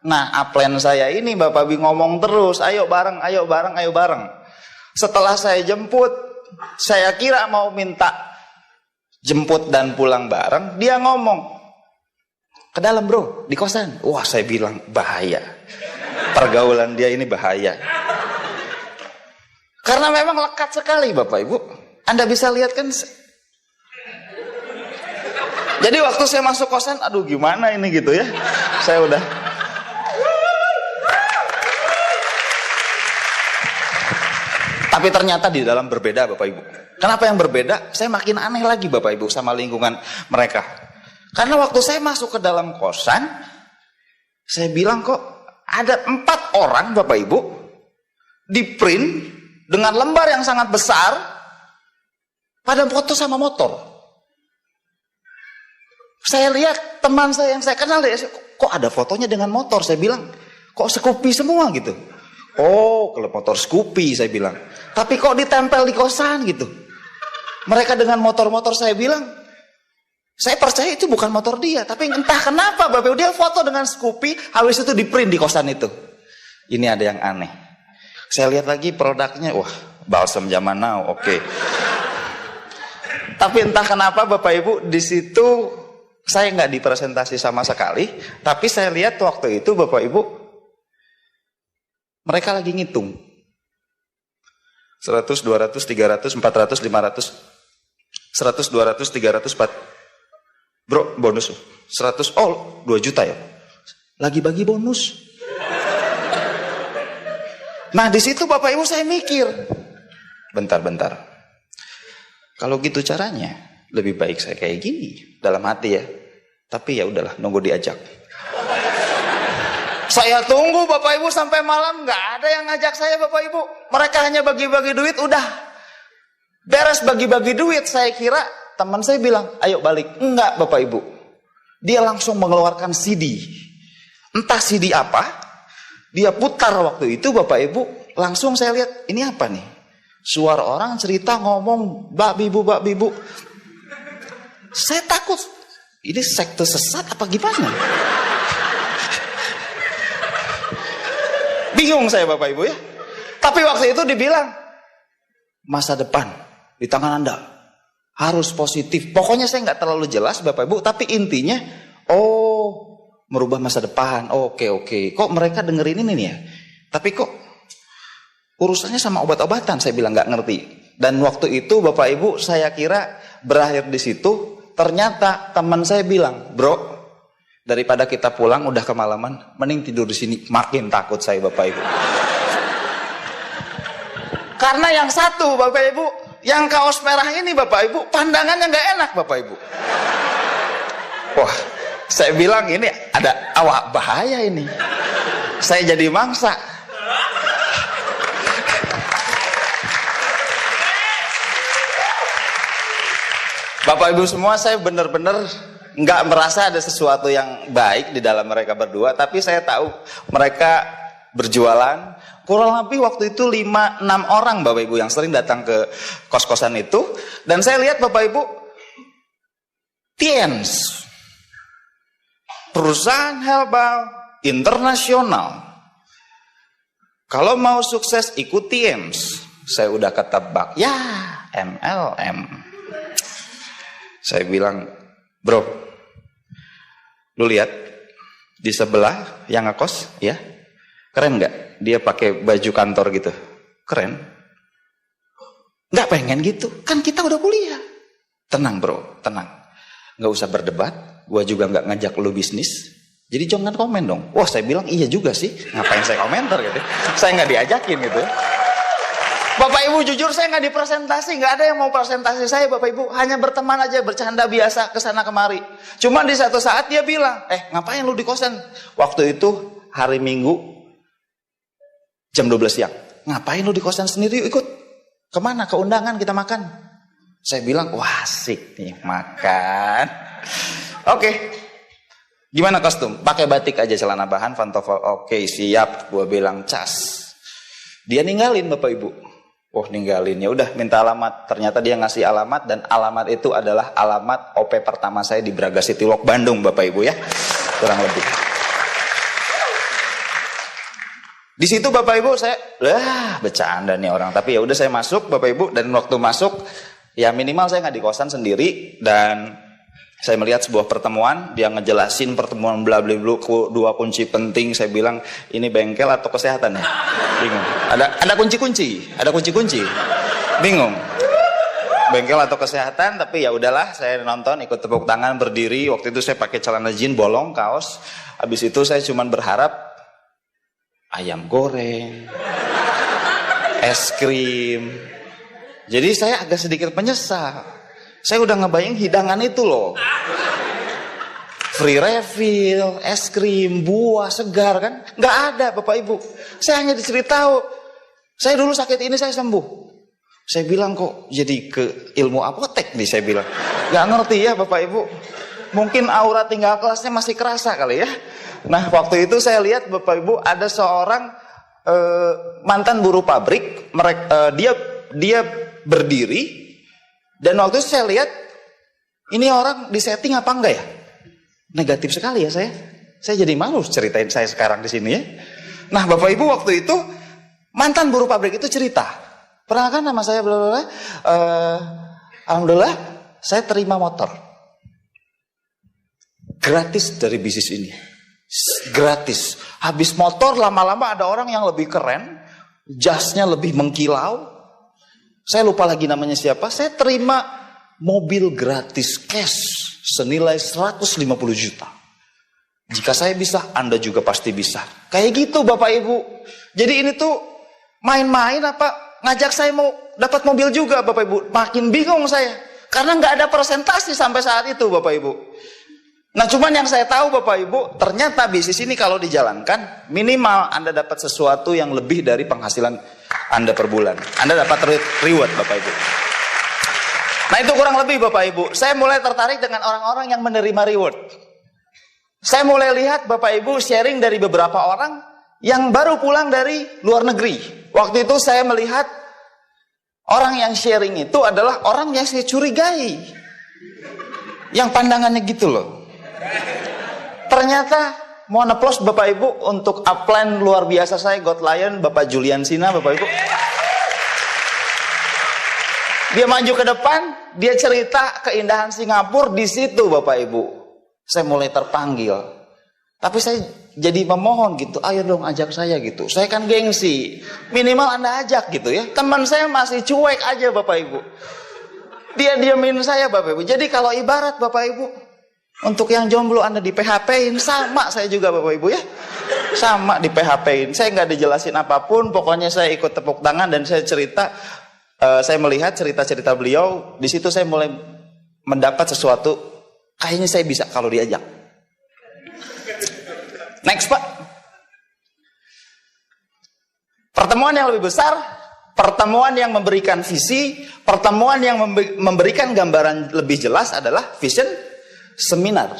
Nah upline saya ini Bapak Ibu ngomong terus, ayo bareng. Setelah saya jemput, saya kira mau minta jemput dan pulang bareng, dia ngomong, ke dalam bro, di kosan. Wah saya bilang bahaya. Pergaulan dia ini bahaya. Karena memang lekat sekali Bapak Ibu. Anda bisa lihat kan. Jadi waktu saya masuk kosan, aduh gimana ini gitu ya. Saya udah. Tapi ternyata di dalam berbeda Bapak Ibu. Kenapa yang berbeda? Saya makin aneh lagi Bapak Ibu sama lingkungan mereka. Karena waktu saya masuk ke dalam kosan, saya bilang kok ada 4 orang Bapak Ibu di print dengan lembar yang sangat besar pada foto sama motor. Saya lihat teman saya yang saya kenal, kok ada fotonya dengan motor. Saya bilang, kok Scoopy semua gitu. Oh, kalau motor Scoopy saya bilang. Tapi kok ditempel di kosan gitu. Mereka dengan motor-motor, saya bilang, saya percaya itu bukan motor dia, tapi entah kenapa Bapak Ibu dia foto dengan Scoopy, habis itu di print di kosan itu. Ini ada yang aneh. Saya lihat lagi produknya, wah balsam zaman now, oke. Tapi entah kenapa Bapak Ibu di situ saya nggak dipresentasi sama sekali, tapi saya lihat waktu itu Bapak Ibu mereka lagi ngitung 100, 200, 300, 400, 500, 100, 200, 300, 400. Bro, bonus 100, oh 2 juta ya. Lagi bagi bonus. Nah di situ Bapak Ibu saya mikir, bentar. Kalau gitu caranya, lebih baik saya kayak gini dalam hati ya. Tapi ya udahlah, nunggu diajak. Saya tunggu Bapak Ibu sampai malam, nggak ada yang ngajak saya Bapak Ibu. Mereka hanya bagi-bagi duit, udah beres bagi-bagi duit. Saya kira teman saya bilang, ayo balik. Enggak Bapak Ibu. Dia langsung mengeluarkan CD. Entah CD apa. Dia putar waktu itu Bapak Ibu. Langsung saya lihat, ini apa nih? Suara orang cerita ngomong, bak bibu. Saya takut. Ini sekte sesat apa gimana? Bingung saya Bapak Ibu ya. Tapi waktu itu dibilang, masa depan di tangan Anda. Harus positif. Pokoknya saya nggak terlalu jelas Bapak Ibu. Tapi intinya, oh merubah masa depan. Oke. Kok mereka dengerin ini nih ya? Tapi kok urusannya sama obat-obatan? Saya bilang nggak ngerti. Dan waktu itu Bapak Ibu saya kira berakhir di situ. Ternyata teman saya bilang, bro, daripada kita pulang udah kemalaman, mending tidur di sini. Makin takut saya Bapak Ibu. Karena yang satu Bapak Ibu, yang kaos merah ini Bapak Ibu, pandangannya nggak enak Bapak Ibu. Wah, saya bilang ini ada awak bahaya ini. Saya jadi mangsa. Bapak Ibu semua, saya benar-benar nggak merasa ada sesuatu yang baik di dalam mereka berdua, tapi saya tahu mereka berjualan. Kurang lebih waktu itu 5-6 orang Bapak Ibu yang sering datang ke kos-kosan itu. Dan saya lihat Bapak Ibu, Tiens, perusahaan herbal, internasional. Kalau mau sukses ikuti EMS. Saya udah ketebak, ya MLM. Saya bilang, bro, lu lihat di sebelah yang ngekos, ya, keren nggak? Dia pakai baju kantor gitu, keren. Nggak pengen gitu, kan kita udah kuliah. Tenang bro, tenang, nggak usah berdebat. Gua juga nggak ngajak lu bisnis. Jadi jangan komen dong. Wah, saya bilang iya juga sih. Ngapain saya komentar gitu? Saya nggak diajakin gitu. Bapak Ibu jujur saya nggak dipresentasi, nggak ada yang mau presentasi saya Bapak Ibu. Hanya berteman aja, bercanda biasa kesana kemari. Cuman di satu saat dia bilang, ngapain lu di kosan? Waktu itu hari Minggu jam 12 siang. Ngapain lu di kosan sendiri? Yuk ikut. Kemana? Ke undangan kita makan. Saya bilang, wah asik nih makan. Oke. Gimana kostum? Pakai batik aja, celana bahan, pantofel. Oke, siap. Gua bilang cas. Dia ninggalin Bapak Ibu. Oh, ninggalin. Ya udah minta alamat. Ternyata dia ngasih alamat dan alamat itu adalah alamat OP pertama saya di Braga City Walk Bandung Bapak Ibu ya. Kurang lebih. Di situ Bapak Ibu saya bercanda nih orang. Tapi ya udah saya masuk Bapak Ibu, dan waktu masuk ya minimal saya nggak di kosan sendiri, dan saya melihat sebuah pertemuan, dia ngejelasin pertemuan bla bla bla, dua kunci penting. Saya bilang, ini bengkel atau kesehatan ya? Bingung. Ada kunci-kunci, ada kunci-kunci. Bingung. Bengkel atau kesehatan, tapi ya udahlah, saya nonton, ikut tepuk tangan, berdiri. Waktu itu saya pakai celana jeans bolong, kaos. Habis itu saya cuman berharap ayam goreng, es krim. Jadi saya agak sedikit menyesal. Saya udah ngebayang hidangan itu loh. Free refill, es krim, buah segar kan. Nggak ada Bapak Ibu. Saya hanya diceritahu, saya dulu sakit ini saya sembuh. Saya bilang kok jadi ke ilmu apotek nih saya bilang. Nggak ngerti ya Bapak Ibu. Mungkin aura tinggal kelasnya masih kerasa kali ya. Nah waktu itu saya lihat Bapak Ibu ada seorang mantan buruh pabrik. Dia berdiri. Dan waktu itu saya lihat, ini orang disetting apa enggak ya? Negatif sekali ya saya. Saya jadi malu ceritain saya sekarang di sini ya. Nah Bapak Ibu waktu itu, mantan buruh pabrik itu cerita. Pernah kan nama saya alhamdulillah saya terima motor. Gratis dari bisnis ini. Gratis. Habis motor lama-lama ada orang yang lebih keren. Jasnya lebih mengkilau. Saya lupa lagi namanya siapa. Saya terima mobil gratis cash senilai 150 juta. Jika saya bisa, Anda juga pasti bisa. Kayak gitu Bapak Ibu. Jadi ini tuh main-main apa ngajak saya mau dapat mobil juga Bapak Ibu. Makin bingung saya. Karena nggak ada presentasi sampai saat itu Bapak Ibu. Nah cuman yang saya tahu Bapak Ibu, ternyata bisnis ini kalau dijalankan, minimal Anda dapat sesuatu yang lebih dari penghasilan Anda per bulan. Anda dapat reward Bapak Ibu. Nah itu kurang lebih Bapak Ibu. Saya mulai tertarik dengan orang-orang yang menerima reward. Saya mulai lihat Bapak Ibu sharing dari beberapa orang yang baru pulang dari luar negeri. Waktu itu saya melihat orang yang sharing itu adalah orang yang saya curigai. Yang pandangannya gitu loh. Ternyata mohon applause Bapak Ibu untuk upline luar biasa saya, God Lion, Bapak Julian Sina, Bapak Ibu. Dia maju ke depan, dia cerita keindahan Singapura di situ Bapak Ibu. Saya mulai terpanggil. Tapi saya jadi memohon gitu, ayo dong ajak saya gitu. Saya kan gengsi, minimal Anda ajak gitu ya. Teman saya masih cuek aja Bapak Ibu. Dia diamin saya Bapak Ibu. Jadi kalau ibarat Bapak Ibu, untuk yang jomblo Anda di PHP-in, sama saya juga Bapak Ibu ya. Sama di PHP-in. Saya nggak dijelasin apapun, pokoknya saya ikut tepuk tangan dan saya cerita. Saya melihat cerita-cerita beliau, di situ saya mulai mendapat sesuatu. Kayaknya saya bisa kalau diajak. Next Pak. Pertemuan yang lebih besar, pertemuan yang memberikan visi, pertemuan yang memberikan gambaran lebih jelas adalah vision seminar.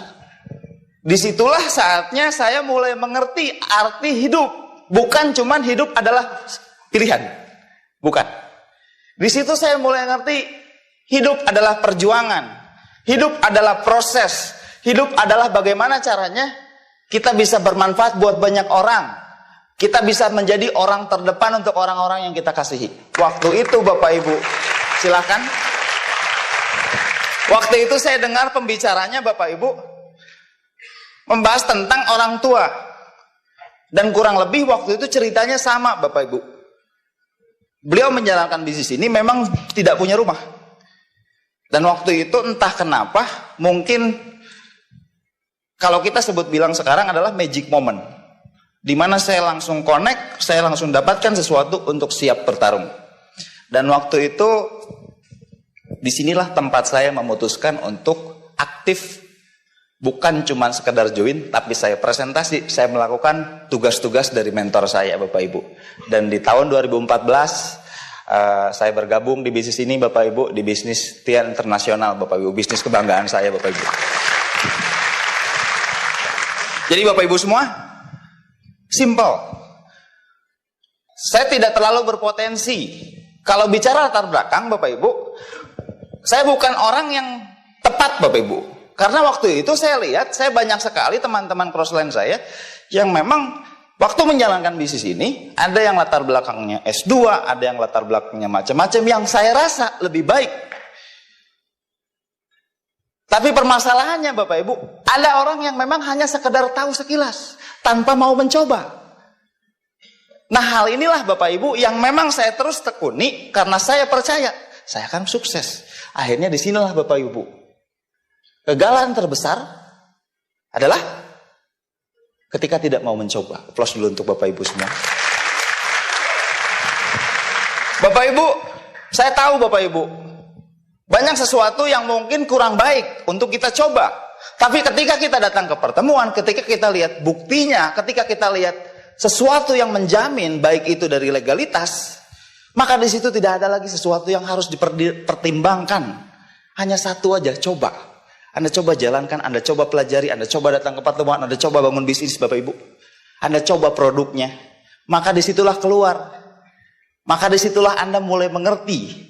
Disitulah saatnya saya mulai mengerti arti hidup. Bukan cuman hidup adalah pilihan. Bukan. Di situ saya mulai ngerti hidup adalah perjuangan. Hidup adalah proses. Hidup adalah bagaimana caranya Kita bisa bermanfaat buat banyak orang. Kita bisa menjadi orang terdepan untuk orang-orang yang kita kasihi. Waktu itu Bapak Ibu, silakan. Waktu itu saya dengar pembicaranya Bapak Ibu membahas tentang orang tua. Dan kurang lebih waktu itu ceritanya sama Bapak Ibu. Beliau menjalankan bisnis ini memang tidak punya rumah. Dan waktu itu entah kenapa mungkin kalau kita sebut bilang sekarang adalah magic moment, di mana saya langsung connect, saya langsung dapatkan sesuatu untuk siap bertarung. Dan waktu itu, disinilah tempat saya memutuskan untuk aktif, bukan cuma sekedar join, tapi saya presentasi, saya melakukan tugas-tugas dari mentor saya, Bapak Ibu. Dan di tahun 2014, saya bergabung di bisnis ini, Bapak Ibu, di bisnis Tian Internasional, Bapak Ibu, bisnis kebanggaan saya, Bapak Ibu. Jadi Bapak Ibu semua, simple. Saya tidak terlalu berpotensi. Kalau bicara latar belakang Bapak Ibu, saya bukan orang yang tepat Bapak Ibu. Karena waktu itu saya lihat, saya banyak sekali teman-teman crossline saya yang memang waktu menjalankan bisnis ini, ada yang latar belakangnya S2, ada yang latar belakangnya macam-macam, yang saya rasa lebih baik. Tapi permasalahannya Bapak Ibu, ada orang yang memang hanya sekedar tahu sekilas, tanpa mau mencoba. Nah hal inilah Bapak Ibu yang memang saya terus tekuni, karena saya percaya, saya akan sukses. Akhirnya disinilah Bapak Ibu, kegagalan terbesar adalah ketika tidak mau mencoba. Aplaus dulu untuk Bapak Ibu semua. Bapak Ibu, saya tahu Bapak Ibu, banyak sesuatu yang mungkin kurang baik untuk kita coba. Tapi ketika kita datang ke pertemuan, ketika kita lihat buktinya, ketika kita lihat sesuatu yang menjamin baik itu dari legalitas, maka di situ tidak ada lagi sesuatu yang harus dipertimbangkan. Hanya satu aja, coba. Anda coba jalankan, Anda coba pelajari, Anda coba datang ke pertemuan, Anda coba bangun bisnis Bapak Ibu. Anda coba produknya. Maka disitulah keluar. Maka disitulah Anda mulai mengerti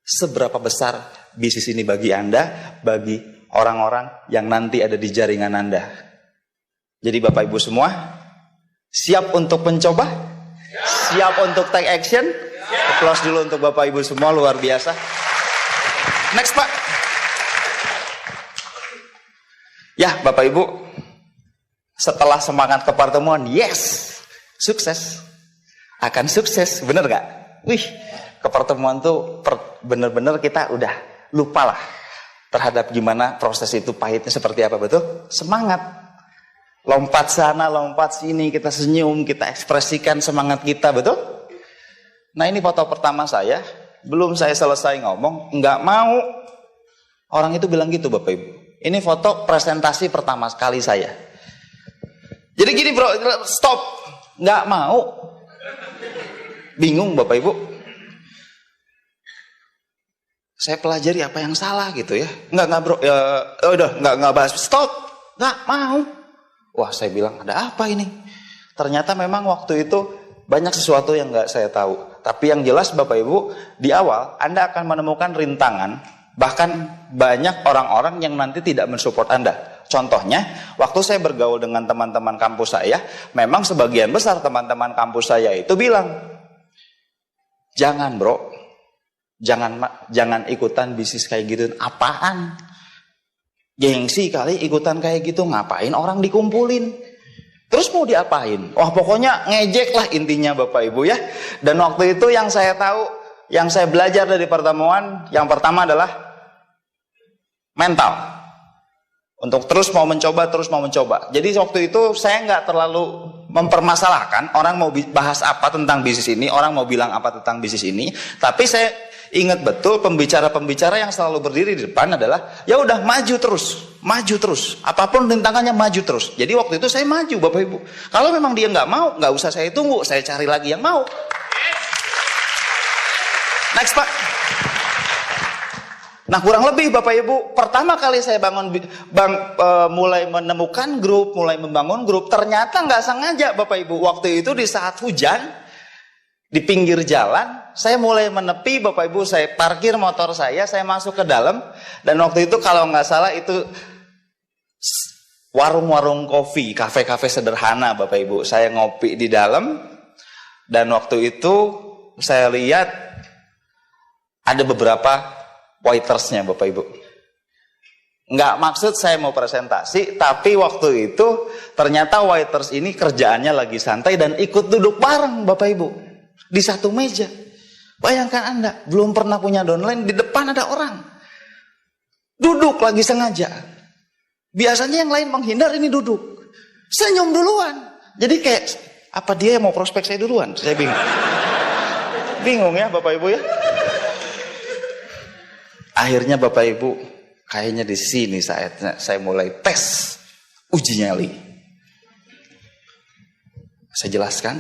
seberapa besar bisnis ini bagi Anda, bagi orang-orang yang nanti ada di jaringan Anda. Jadi Bapak Ibu semua, siap untuk mencoba? Siap untuk take action? Aplaus dulu untuk Bapak Ibu semua, luar biasa. Next Pak. Ya Bapak Ibu, setelah semangat ke pertemuan, yes, sukses. Akan sukses, bener gak? Wih, ke pertemuan tuh bener-bener kita udah lupa lah terhadap gimana proses itu pahitnya seperti apa, betul? Semangat. Lompat sana, lompat sini, kita senyum, kita ekspresikan semangat kita, betul? Nah ini foto pertama saya, belum saya selesai ngomong, nggak mau. Orang itu bilang gitu Bapak Ibu. Ini foto presentasi pertama sekali saya. Jadi gini bro, stop. Nggak mau. Bingung Bapak Ibu. Saya pelajari apa yang salah gitu ya. Enggak bro, ya udah enggak bahas. Stop. Enggak mau. Wah, saya bilang ada apa ini? Ternyata memang waktu itu banyak sesuatu yang enggak saya tahu. Tapi yang jelas Bapak Ibu, di awal Anda akan menemukan rintangan, bahkan banyak orang-orang yang nanti tidak mensupport Anda. Contohnya, waktu saya bergaul dengan teman-teman kampus saya, memang sebagian besar teman-teman kampus saya itu bilang, "Jangan, Bro. Jangan ikutan bisnis kayak gitu. Apaan? Gengsi kali ikutan kayak gitu. Ngapain orang dikumpulin? Terus mau diapain? Wah pokoknya ngejek lah intinya Bapak Ibu ya." Dan waktu itu yang saya tahu, yang saya belajar dari pertemuan, yang pertama adalah mental. Untuk terus mau mencoba. Jadi waktu itu saya nggak terlalu mempermasalahkan orang mau bahas apa tentang bisnis ini, orang mau bilang apa tentang bisnis ini. Tapi saya ingat betul pembicara-pembicara yang selalu berdiri di depan adalah ya udah maju terus, apapun rintangannya maju terus. Jadi waktu itu saya maju Bapak Ibu. Kalau memang dia nggak mau, nggak usah saya tunggu, saya cari lagi yang mau. Next Pak. Nah kurang lebih Bapak Ibu, pertama kali saya mulai menemukan grup, mulai membangun grup, ternyata nggak sengaja Bapak Ibu. Waktu itu di saat hujan, di pinggir jalan, saya mulai menepi Bapak Ibu, saya parkir motor saya masuk ke dalam, dan waktu itu kalau nggak salah itu warung-warung kopi, kafe-kafe sederhana Bapak Ibu. Saya ngopi di dalam, dan waktu itu saya lihat ada beberapa waitersnya Bapak Ibu. Nggak maksud saya mau presentasi, tapi waktu itu ternyata waiters ini kerjaannya lagi santai dan ikut duduk bareng Bapak Ibu di satu meja. Bayangkan Anda, belum pernah punya downline, di depan ada orang duduk lagi sengaja. Biasanya yang lain menghindar, ini duduk senyum duluan. Jadi kayak, apa dia yang mau prospek saya duluan? Saya bingung ya Bapak Ibu ya. Akhirnya Bapak Ibu, kayaknya di sini saya mulai tes uji nyali. Saya jelaskan,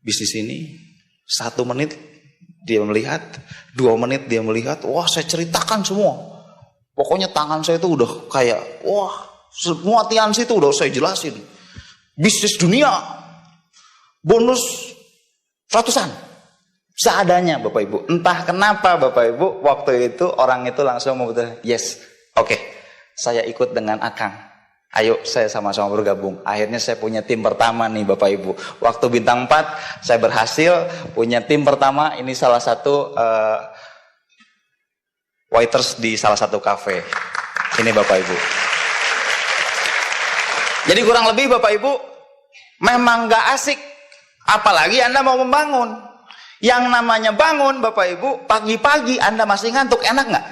bisnis ini 1 menit dia melihat, 2 menit dia melihat, wah saya ceritakan semua. Pokoknya tangan saya itu udah kayak, wah semua tiansi itu udah saya jelasin. Bisnis dunia, bonus ratusan. Seadanya Bapak Ibu. Entah kenapa Bapak Ibu, waktu itu orang itu langsung memutuskan, yes, oke, saya ikut dengan Akang. Ayo saya sama-sama bergabung. Akhirnya saya punya tim pertama nih Bapak Ibu. Waktu bintang 4 saya berhasil punya tim pertama. Ini salah satu waiters di salah satu kafe. Ini Bapak Ibu. Jadi kurang lebih Bapak Ibu, memang gak asik. Apalagi Anda mau membangun. Yang namanya bangun Bapak Ibu, pagi-pagi Anda masih ngantuk, enak nggak?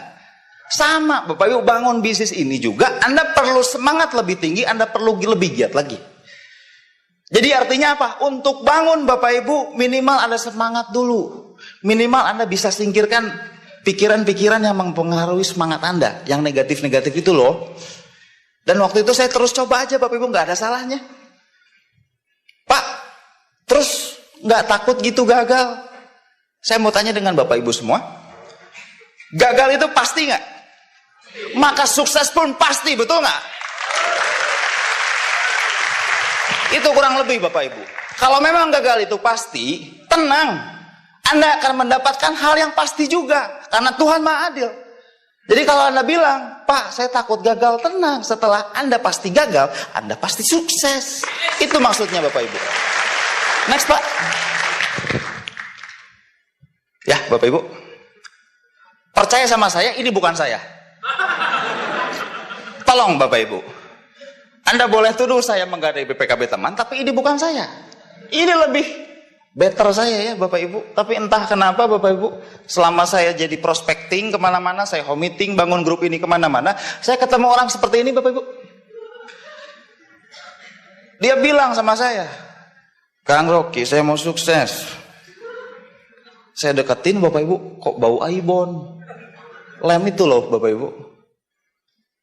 Sama Bapak Ibu, bangun bisnis ini juga Anda perlu semangat lebih tinggi, Anda perlu lebih giat lagi. Jadi artinya apa? Untuk bangun Bapak Ibu, minimal Anda semangat dulu. Minimal Anda bisa singkirkan pikiran-pikiran yang mempengaruhi semangat Anda, yang negatif-negatif itu loh. Dan waktu itu saya terus coba aja Bapak Ibu, nggak ada salahnya. Pak, terus nggak takut gitu gagal? Saya mau tanya dengan Bapak Ibu semua, gagal itu pasti nggak? Maka sukses pun pasti, betul nggak? Itu kurang lebih Bapak Ibu. Kalau memang gagal itu pasti, tenang, Anda akan mendapatkan hal yang pasti juga, karena Tuhan Maha Adil. Jadi kalau Anda bilang, Pak saya takut gagal, tenang, setelah Anda pasti gagal, Anda pasti sukses. Itu maksudnya Bapak Ibu. Next Pak. Ya Bapak Ibu, percaya sama saya, ini bukan saya. Tolong Bapak Ibu, Anda boleh tuduh saya menggadai BPKB teman, tapi ini bukan saya. Ini lebih better saya ya Bapak Ibu. Tapi entah kenapa Bapak Ibu, selama saya jadi prospecting kemana-mana, saya home meeting, bangun grup ini kemana-mana, saya ketemu orang seperti ini Bapak Ibu. Dia bilang sama saya, Kang Rocky, saya mau sukses. Saya deketin Bapak Ibu, kok bau aibon. Lem itu loh Bapak Ibu.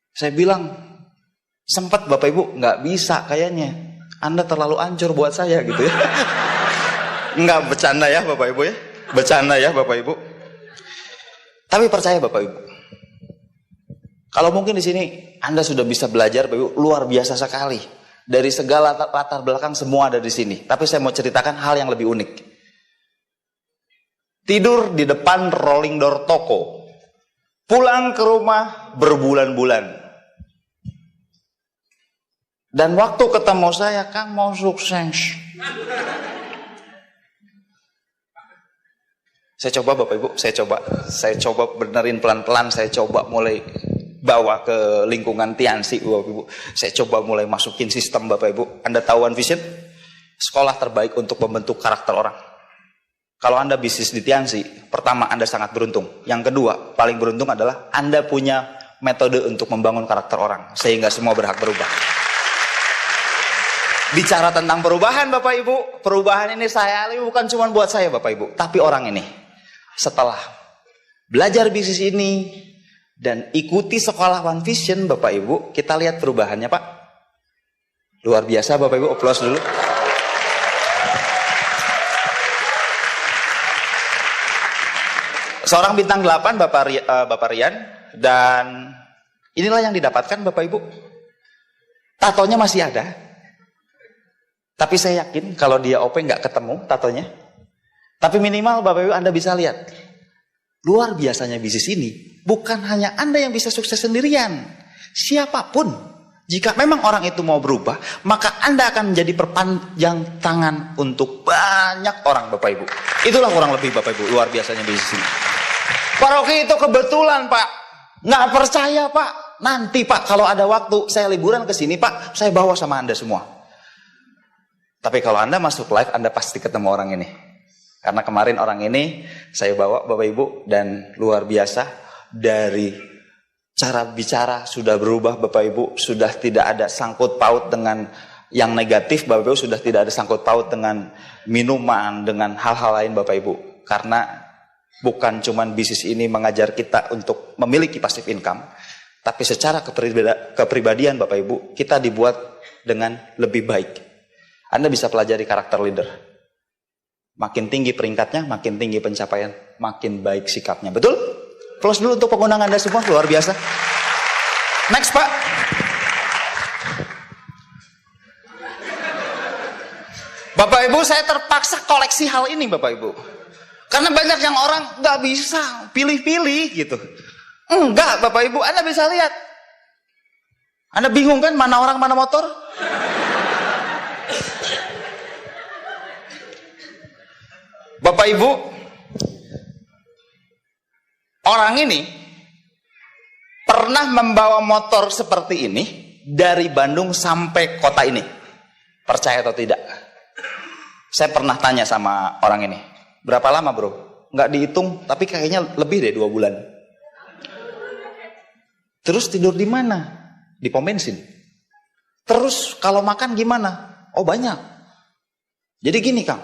Saya bilang, sempat Bapak Ibu, nggak bisa kayaknya. Anda terlalu ancur buat saya gitu ya. Nggak bercanda ya Bapak Ibu ya. Bercanda ya Bapak Ibu. Tapi percaya Bapak Ibu. Kalau mungkin di sini Anda sudah bisa belajar Bapak Ibu, luar biasa sekali. Dari segala latar belakang semua ada di sini. Tapi saya mau ceritakan hal yang lebih unik. Tidur di depan rolling door toko, pulang ke rumah berbulan-bulan. Dan waktu ketemu saya, Kang mau sukses. Saya coba Bapak Ibu, saya coba benerin pelan-pelan, saya coba mulai bawa ke lingkungan Tiansi Bapak Ibu. Saya coba mulai masukin sistem Bapak Ibu. Anda tahu One Vision? Sekolah terbaik untuk membentuk karakter orang. Kalau Anda bisnis di Tiansi, pertama Anda sangat beruntung. Yang kedua, paling beruntung adalah Anda punya metode untuk membangun karakter orang. Sehingga semua berhak berubah. Bicara tentang perubahan Bapak Ibu, perubahan ini saya alami bukan cuma buat saya Bapak Ibu, tapi orang ini. Setelah belajar bisnis ini dan ikuti sekolah One Vision Bapak Ibu, kita lihat perubahannya Pak. Luar biasa Bapak Ibu, aplaus dulu. Seorang bintang 8 Bapak Rian, dan inilah yang didapatkan Bapak Ibu. Tatonya masih ada. Tapi saya yakin kalau dia OP nggak ketemu tatonya. Tapi minimal Bapak Ibu Anda bisa lihat. Luar biasanya bisnis ini bukan hanya Anda yang bisa sukses sendirian. Siapapun Jika memang orang itu mau berubah, maka Anda akan menjadi perpanjang tangan untuk banyak orang, Bapak Ibu. Itulah kurang lebih, Bapak Ibu, luar biasanya bisnis ini. Pak Rocky itu kebetulan, Pak. Nggak percaya, Pak. Nanti, Pak, kalau ada waktu, saya liburan ke sini, Pak, saya bawa sama Anda semua. Tapi kalau Anda masuk live, Anda pasti ketemu orang ini. Karena kemarin orang ini saya bawa, Bapak Ibu, dan luar biasa dari cara bicara sudah berubah, Bapak Ibu, sudah tidak ada sangkut paut dengan yang negatif, Bapak Ibu, sudah tidak ada sangkut paut dengan minuman, dengan hal-hal lain, Bapak Ibu. Karena bukan cuman bisnis ini mengajar kita untuk memiliki passive income, tapi secara kepribadian, Bapak Ibu, kita dibuat dengan lebih baik. Anda bisa pelajari karakter leader. Makin tinggi peringkatnya, makin tinggi pencapaian, makin baik sikapnya. Betul? Close dulu untuk pengundang Anda semua, luar biasa. Next, Pak. Bapak Ibu, saya terpaksa koleksi hal ini, Bapak Ibu. Karena banyak yang orang nggak bisa pilih-pilih gitu. Enggak, Bapak Ibu, Anda bisa lihat. Anda bingung kan mana orang, mana motor? Bapak Ibu, orang ini pernah membawa motor seperti ini dari Bandung sampai kota ini. Percaya atau tidak? Saya pernah tanya sama orang ini, berapa lama bro? Nggak dihitung, tapi kayaknya lebih deh 2 bulan. Terus tidur di mana? Di pom bensin. Terus kalau makan gimana? Oh banyak. Jadi gini Kang,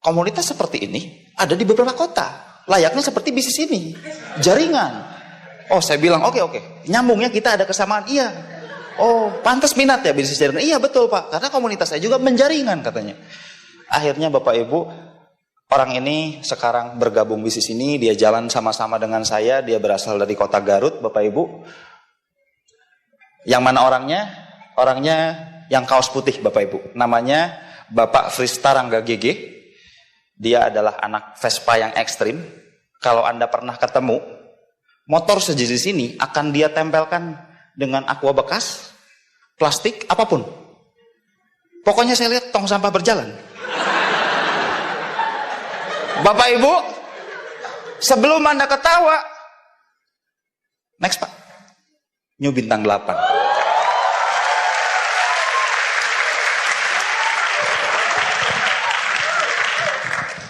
komunitas seperti ini ada di beberapa kota. Layaknya seperti bisnis ini, jaringan. Oh saya bilang oke, nyambungnya kita ada kesamaan. Iya. Oh pantas minat ya bisnis jaringan. Iya betul Pak, karena komunitas saya juga menjaringan katanya. Akhirnya Bapak Ibu, orang ini sekarang bergabung bisnis ini. Dia jalan sama-sama dengan saya. Dia berasal dari kota Garut, Bapak Ibu. Yang mana orangnya? Orangnya yang kaos putih, Bapak Ibu. Namanya Bapak Frista Rangga GG. Dia adalah anak Vespa yang ekstrim. Kalau Anda pernah ketemu, motor sejenis ini akan dia tempelkan dengan aqua bekas, plastik, apapun. Pokoknya saya lihat tong sampah berjalan. Bapak Ibu, sebelum Anda ketawa, next Pak, New Bintang 8.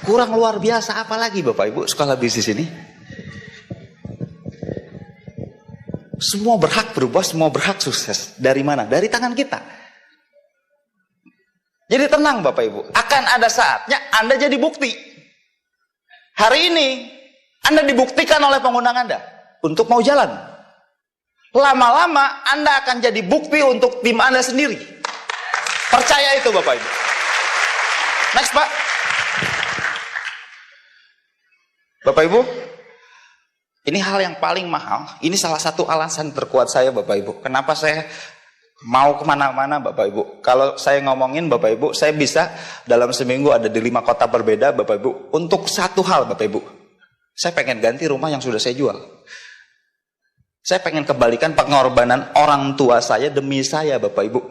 Kurang luar biasa apa lagi Bapak Ibu sekolah bisnis ini? Semua berhak berubah, semua berhak sukses. Dari mana? Dari tangan kita. Jadi tenang Bapak Ibu, akan ada saatnya Anda jadi bukti. Hari ini Anda dibuktikan oleh pengundang Anda untuk mau jalan. Lama-lama Anda akan jadi bukti untuk tim Anda sendiri. Percaya itu Bapak Ibu. Next Pak. Bapak Ibu, ini hal yang paling mahal. Ini salah satu alasan terkuat saya Bapak Ibu. Kenapa saya mau kemana-mana Bapak Ibu. Kalau saya ngomongin Bapak Ibu, saya bisa dalam seminggu ada di 5 kota berbeda Bapak Ibu. Untuk satu hal Bapak Ibu, saya pengen ganti rumah yang sudah saya jual. Saya pengen kembalikan pengorbanan orang tua saya demi saya Bapak Ibu.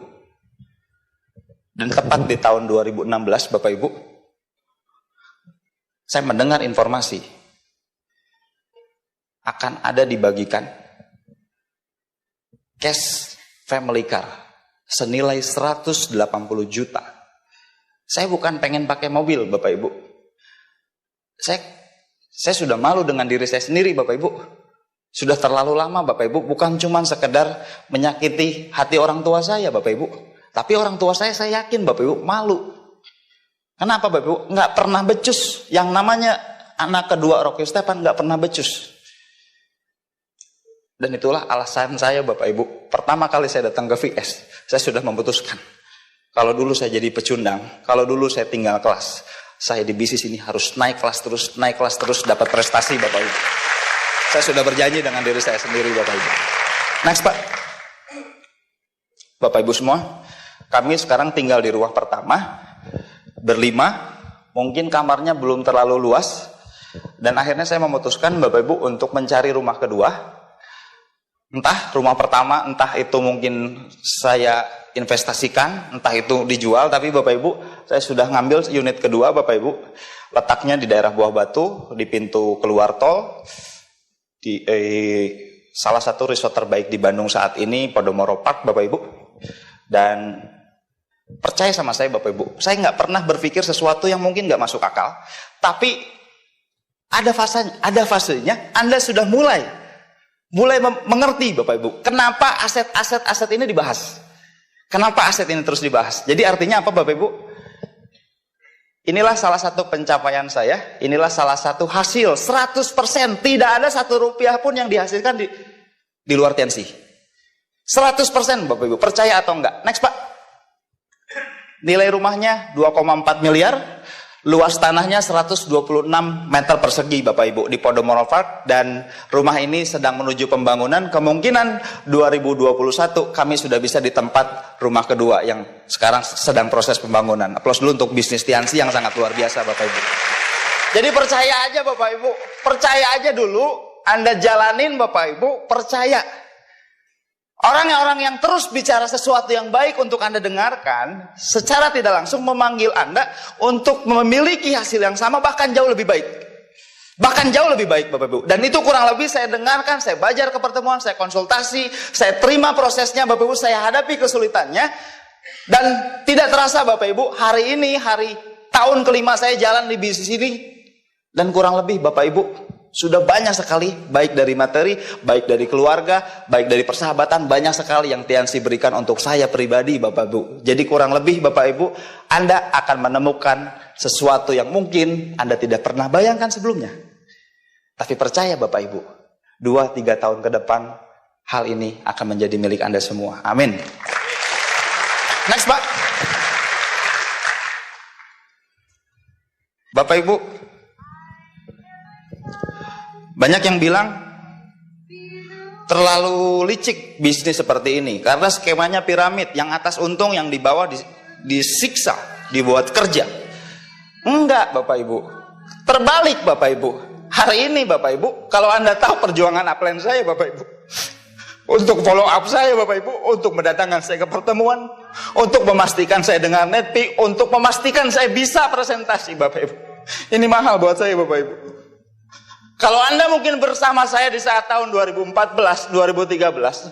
Dan tepat di tahun 2016 Bapak Ibu, saya mendengar informasi akan ada dibagikan cash family car senilai 180 juta. Saya bukan pengen pakai mobil Bapak Ibu. Saya sudah malu dengan diri saya sendiri Bapak Ibu. Sudah terlalu lama Bapak Ibu, bukan cuma sekedar menyakiti hati orang tua saya Bapak Ibu. Tapi orang tua saya yakin Bapak Ibu malu. Kenapa Bapak Ibu? Nggak pernah becus. Yang namanya anak kedua Rocky Stefan nggak pernah becus. Dan itulah alasan saya Bapak Ibu. Pertama kali saya datang ke VS, saya sudah memutuskan. Kalau dulu saya jadi pecundang, kalau dulu saya tinggal kelas, saya di bisnis ini harus naik kelas terus, dapat prestasi Bapak Ibu. Saya sudah berjanji dengan diri saya sendiri Bapak Ibu. Next Pak. Bapak Ibu semua, kami sekarang tinggal di rumah pertama, berlima, mungkin kamarnya belum terlalu luas. Dan akhirnya saya memutuskan Bapak Ibu untuk mencari rumah kedua. Entah rumah pertama, entah itu mungkin saya investasikan, entah itu dijual, tapi Bapak Ibu, saya sudah ngambil unit kedua Bapak Ibu. Letaknya di daerah Buah Batu, di pintu keluar tol, di salah satu resort terbaik di Bandung saat ini, Podomoro Park Bapak Ibu. Dan percaya sama saya Bapak Ibu, saya nggak pernah berpikir sesuatu yang mungkin nggak masuk akal, tapi ada fasenya Anda sudah mulai mengerti Bapak Ibu, kenapa aset ini dibahas, kenapa aset ini terus dibahas. Jadi artinya apa Bapak Ibu? Inilah salah satu pencapaian saya, inilah salah satu hasil 100%, tidak ada 1 rupiah pun yang dihasilkan di luar tensi. 100% Bapak Ibu, percaya atau enggak? Next Pak. Nilai rumahnya 2,4 miliar, luas tanahnya 126 meter persegi Bapak Ibu di Podomoro Park, dan rumah ini sedang menuju pembangunan. Kemungkinan 2021 kami sudah bisa di tempat rumah kedua yang sekarang sedang proses pembangunan. Aplaus dulu untuk bisnis Tiansi yang sangat luar biasa Bapak Ibu. Jadi percaya aja Bapak Ibu, percaya aja dulu, Anda jalanin Bapak Ibu, percaya. Orang yang terus bicara sesuatu yang baik untuk Anda dengarkan, secara tidak langsung memanggil Anda untuk memiliki hasil yang sama, bahkan jauh lebih baik. Bahkan jauh lebih baik Bapak Ibu. Dan itu kurang lebih saya dengarkan, saya belajar ke pertemuan, saya konsultasi, saya terima prosesnya Bapak Ibu, saya hadapi kesulitannya. Dan tidak terasa Bapak Ibu, hari ini hari tahun kelima saya jalan di bisnis ini. Dan kurang lebih Bapak Ibu, sudah banyak sekali, baik dari materi, baik dari keluarga, baik dari persahabatan, banyak sekali yang Tiansi berikan untuk saya pribadi Bapak Ibu. Jadi kurang lebih Bapak Ibu, Anda akan menemukan sesuatu yang mungkin Anda tidak pernah bayangkan sebelumnya. Tapi percaya Bapak Ibu, 2-3 tahun ke depan, hal ini akan menjadi milik Anda semua. Amin. Next Pak. Bapak Ibu, banyak yang bilang terlalu licik bisnis seperti ini karena skemanya piramid, yang atas untung, yang di bawah disiksa, dibuat kerja. Enggak Bapak Ibu, terbalik Bapak Ibu. Hari ini Bapak Ibu, kalau Anda tahu perjuangan upline saya Bapak Ibu, untuk follow up saya Bapak Ibu, untuk mendatangkan saya ke pertemuan, untuk memastikan saya dengan netpi, untuk memastikan saya bisa presentasi Bapak Ibu. Ini mahal buat saya Bapak Ibu. Kalau Anda mungkin bersama saya di saat tahun 2014, 2013,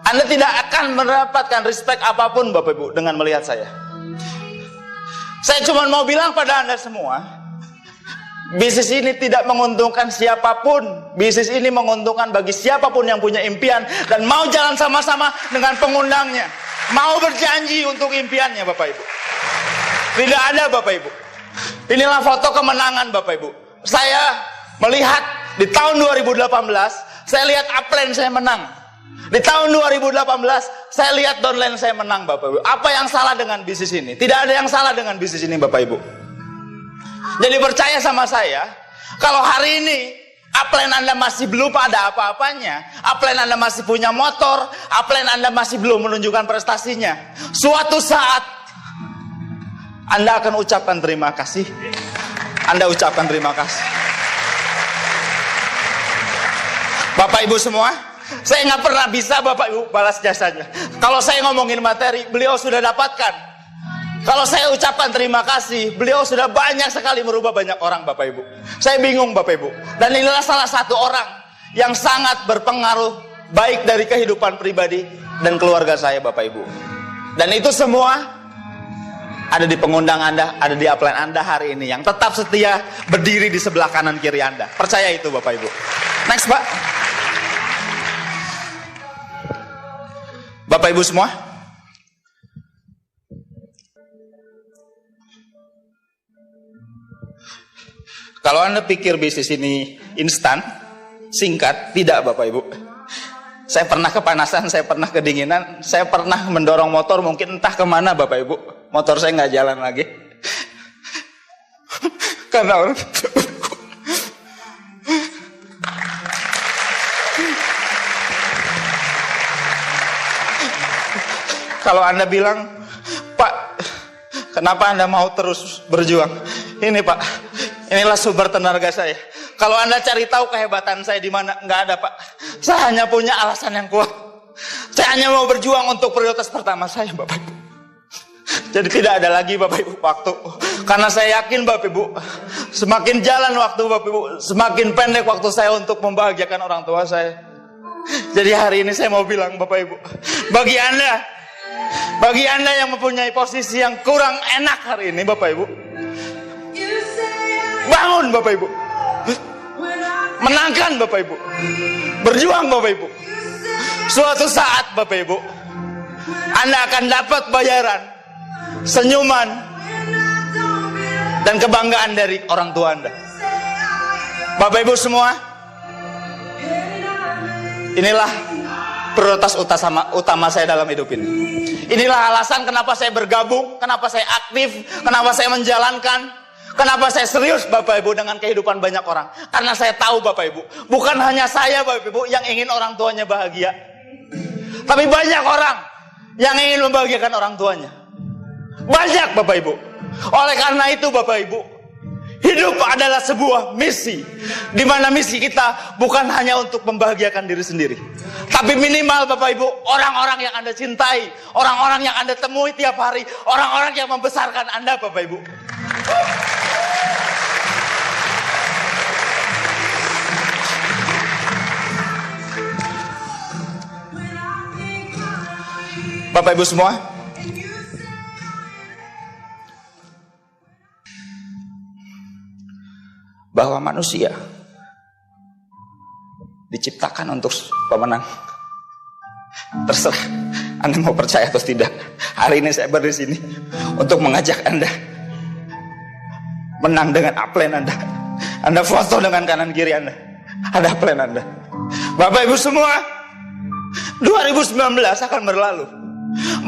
Anda tidak akan mendapatkan respect apapun Bapak Ibu dengan melihat saya. Saya cuma mau bilang pada Anda semua, bisnis ini tidak menguntungkan siapapun. Bisnis ini menguntungkan bagi siapapun yang punya impian dan mau jalan sama-sama dengan pengundangnya, mau berjanji untuk impiannya Bapak Ibu. Tidak ada Bapak Ibu. Inilah foto kemenangan Bapak Ibu. Saya melihat di tahun 2018, saya lihat upline saya menang. Di tahun 2018, saya lihat downline saya menang Bapak Ibu. Apa yang salah dengan bisnis ini? Tidak ada yang salah dengan bisnis ini Bapak Ibu. Jadi percaya sama saya, kalau hari ini upline Anda masih belum ada apa-apanya, upline Anda masih punya motor, upline Anda masih belum menunjukkan prestasinya, suatu saat Anda akan ucapkan terima kasih. Anda ucapkan terima kasih. Bapak Ibu semua, saya nggak pernah bisa Bapak Ibu balas jasanya. Kalau saya ngomongin materi, beliau sudah dapatkan. Kalau saya ucapkan terima kasih, beliau sudah banyak sekali merubah banyak orang Bapak Ibu. Saya bingung Bapak Ibu. Dan inilah salah satu orang yang sangat berpengaruh baik dari kehidupan pribadi dan keluarga saya Bapak Ibu. Dan itu semua ada di pengundang Anda, ada di upline Anda hari ini yang tetap setia berdiri di sebelah kanan kiri Anda. Percaya itu Bapak Ibu. Next Pak. Bapak Ibu semua, kalau Anda pikir bisnis ini instan, singkat, tidak Bapak Ibu. Saya pernah kepanasan, saya pernah kedinginan, saya pernah mendorong motor mungkin entah kemana Bapak Ibu. Motor saya nggak jalan lagi. Karena orang kalau Anda bilang, Pak, kenapa Anda mau terus berjuang? Ini Pak, inilah sumber tenaga saya. Kalau Anda cari tahu kehebatan saya di mana, nggak ada Pak. Saya hanya punya alasan yang kuat. Saya hanya mau berjuang untuk prioritas pertama saya, Bapak Ibu. Jadi tidak ada lagi Bapak Ibu waktu. Karena saya yakin Bapak Ibu, semakin jalan waktu Bapak Ibu, semakin pendek waktu saya untuk membahagiakan orang tua saya. Jadi hari ini saya mau bilang Bapak Ibu, bagi Anda yang mempunyai posisi yang kurang enak hari ini Bapak Ibu, bangun Bapak Ibu, menangkan Bapak Ibu, berjuang Bapak Ibu. Suatu saat Bapak Ibu, Anda akan dapat bayaran, senyuman, dan kebanggaan dari orang tua Anda. Bapak Ibu semua, inilah prioritas utama saya dalam hidup ini. Inilah alasan kenapa saya bergabung, kenapa saya aktif, kenapa saya menjalankan, kenapa saya serius Bapak Ibu dengan kehidupan banyak orang. Karena saya tahu Bapak Ibu, bukan hanya saya Bapak Ibu yang ingin orang tuanya bahagia, tapi banyak orang yang ingin membahagiakan orang tuanya. Banyak Bapak Ibu. Oleh karena itu Bapak Ibu, hidup adalah sebuah misi, di mana misi kita bukan hanya untuk membahagiakan diri sendiri, tapi minimal Bapak Ibu, orang-orang yang Anda cintai, orang-orang yang Anda temui tiap hari, orang-orang yang membesarkan Anda Bapak Ibu. Bapak Ibu semua, bahwa manusia diciptakan untuk pemenang. Terserah Anda mau percaya atau tidak. Hari ini saya berdiri sini untuk mengajak Anda menang dengan upline Anda. Anda foto dengan kanan kiri Anda, ada upline Anda. Bapak Ibu semua, 2019 akan berlalu.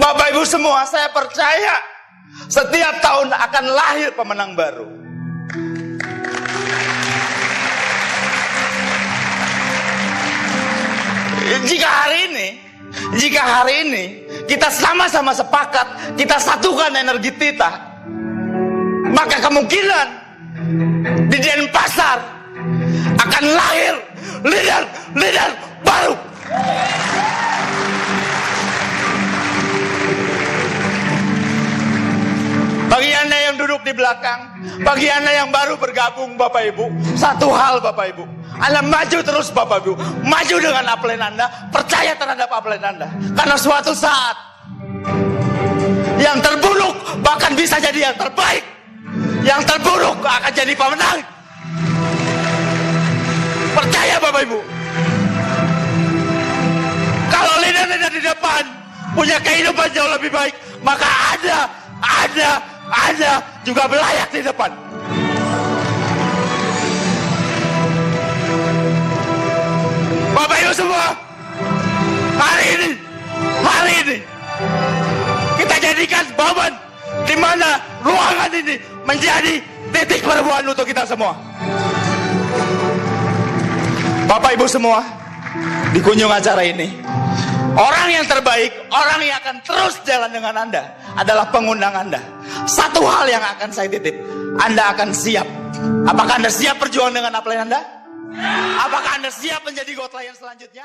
Bapak Ibu semua, saya percaya setiap tahun akan lahir pemenang baru. Jika hari ini kita sama-sama sepakat, kita satukan energi kita, maka kemungkinan di Denpasar akan lahir leader baru. Bagi Anda yang duduk di belakang, bagi Anda yang baru bergabung Bapak Ibu, satu hal Bapak Ibu, Anda maju terus Bapak Ibu, maju dengan upline Anda, percaya terhadap upline Anda. Karena suatu saat yang terburuk bahkan bisa jadi yang terbaik, yang terburuk akan jadi pemenang. Percaya Bapak Ibu. Kalau leader-leader di depan punya kehidupan jauh lebih baik, maka Anda juga belayak di depan. Bapak Ibu semua, hari ini kita jadikan momen di mana ruangan ini menjadi titik pertemuan untuk kita semua. Bapak Ibu semua, di kunjung acara ini, orang yang terbaik, orang yang akan terus jalan dengan Anda adalah pengundang Anda. Satu hal yang akan saya titip, Anda akan siap. Apakah Anda siap berjuang dengan upline Anda? Apakah Anda siap menjadi God Lion selanjutnya?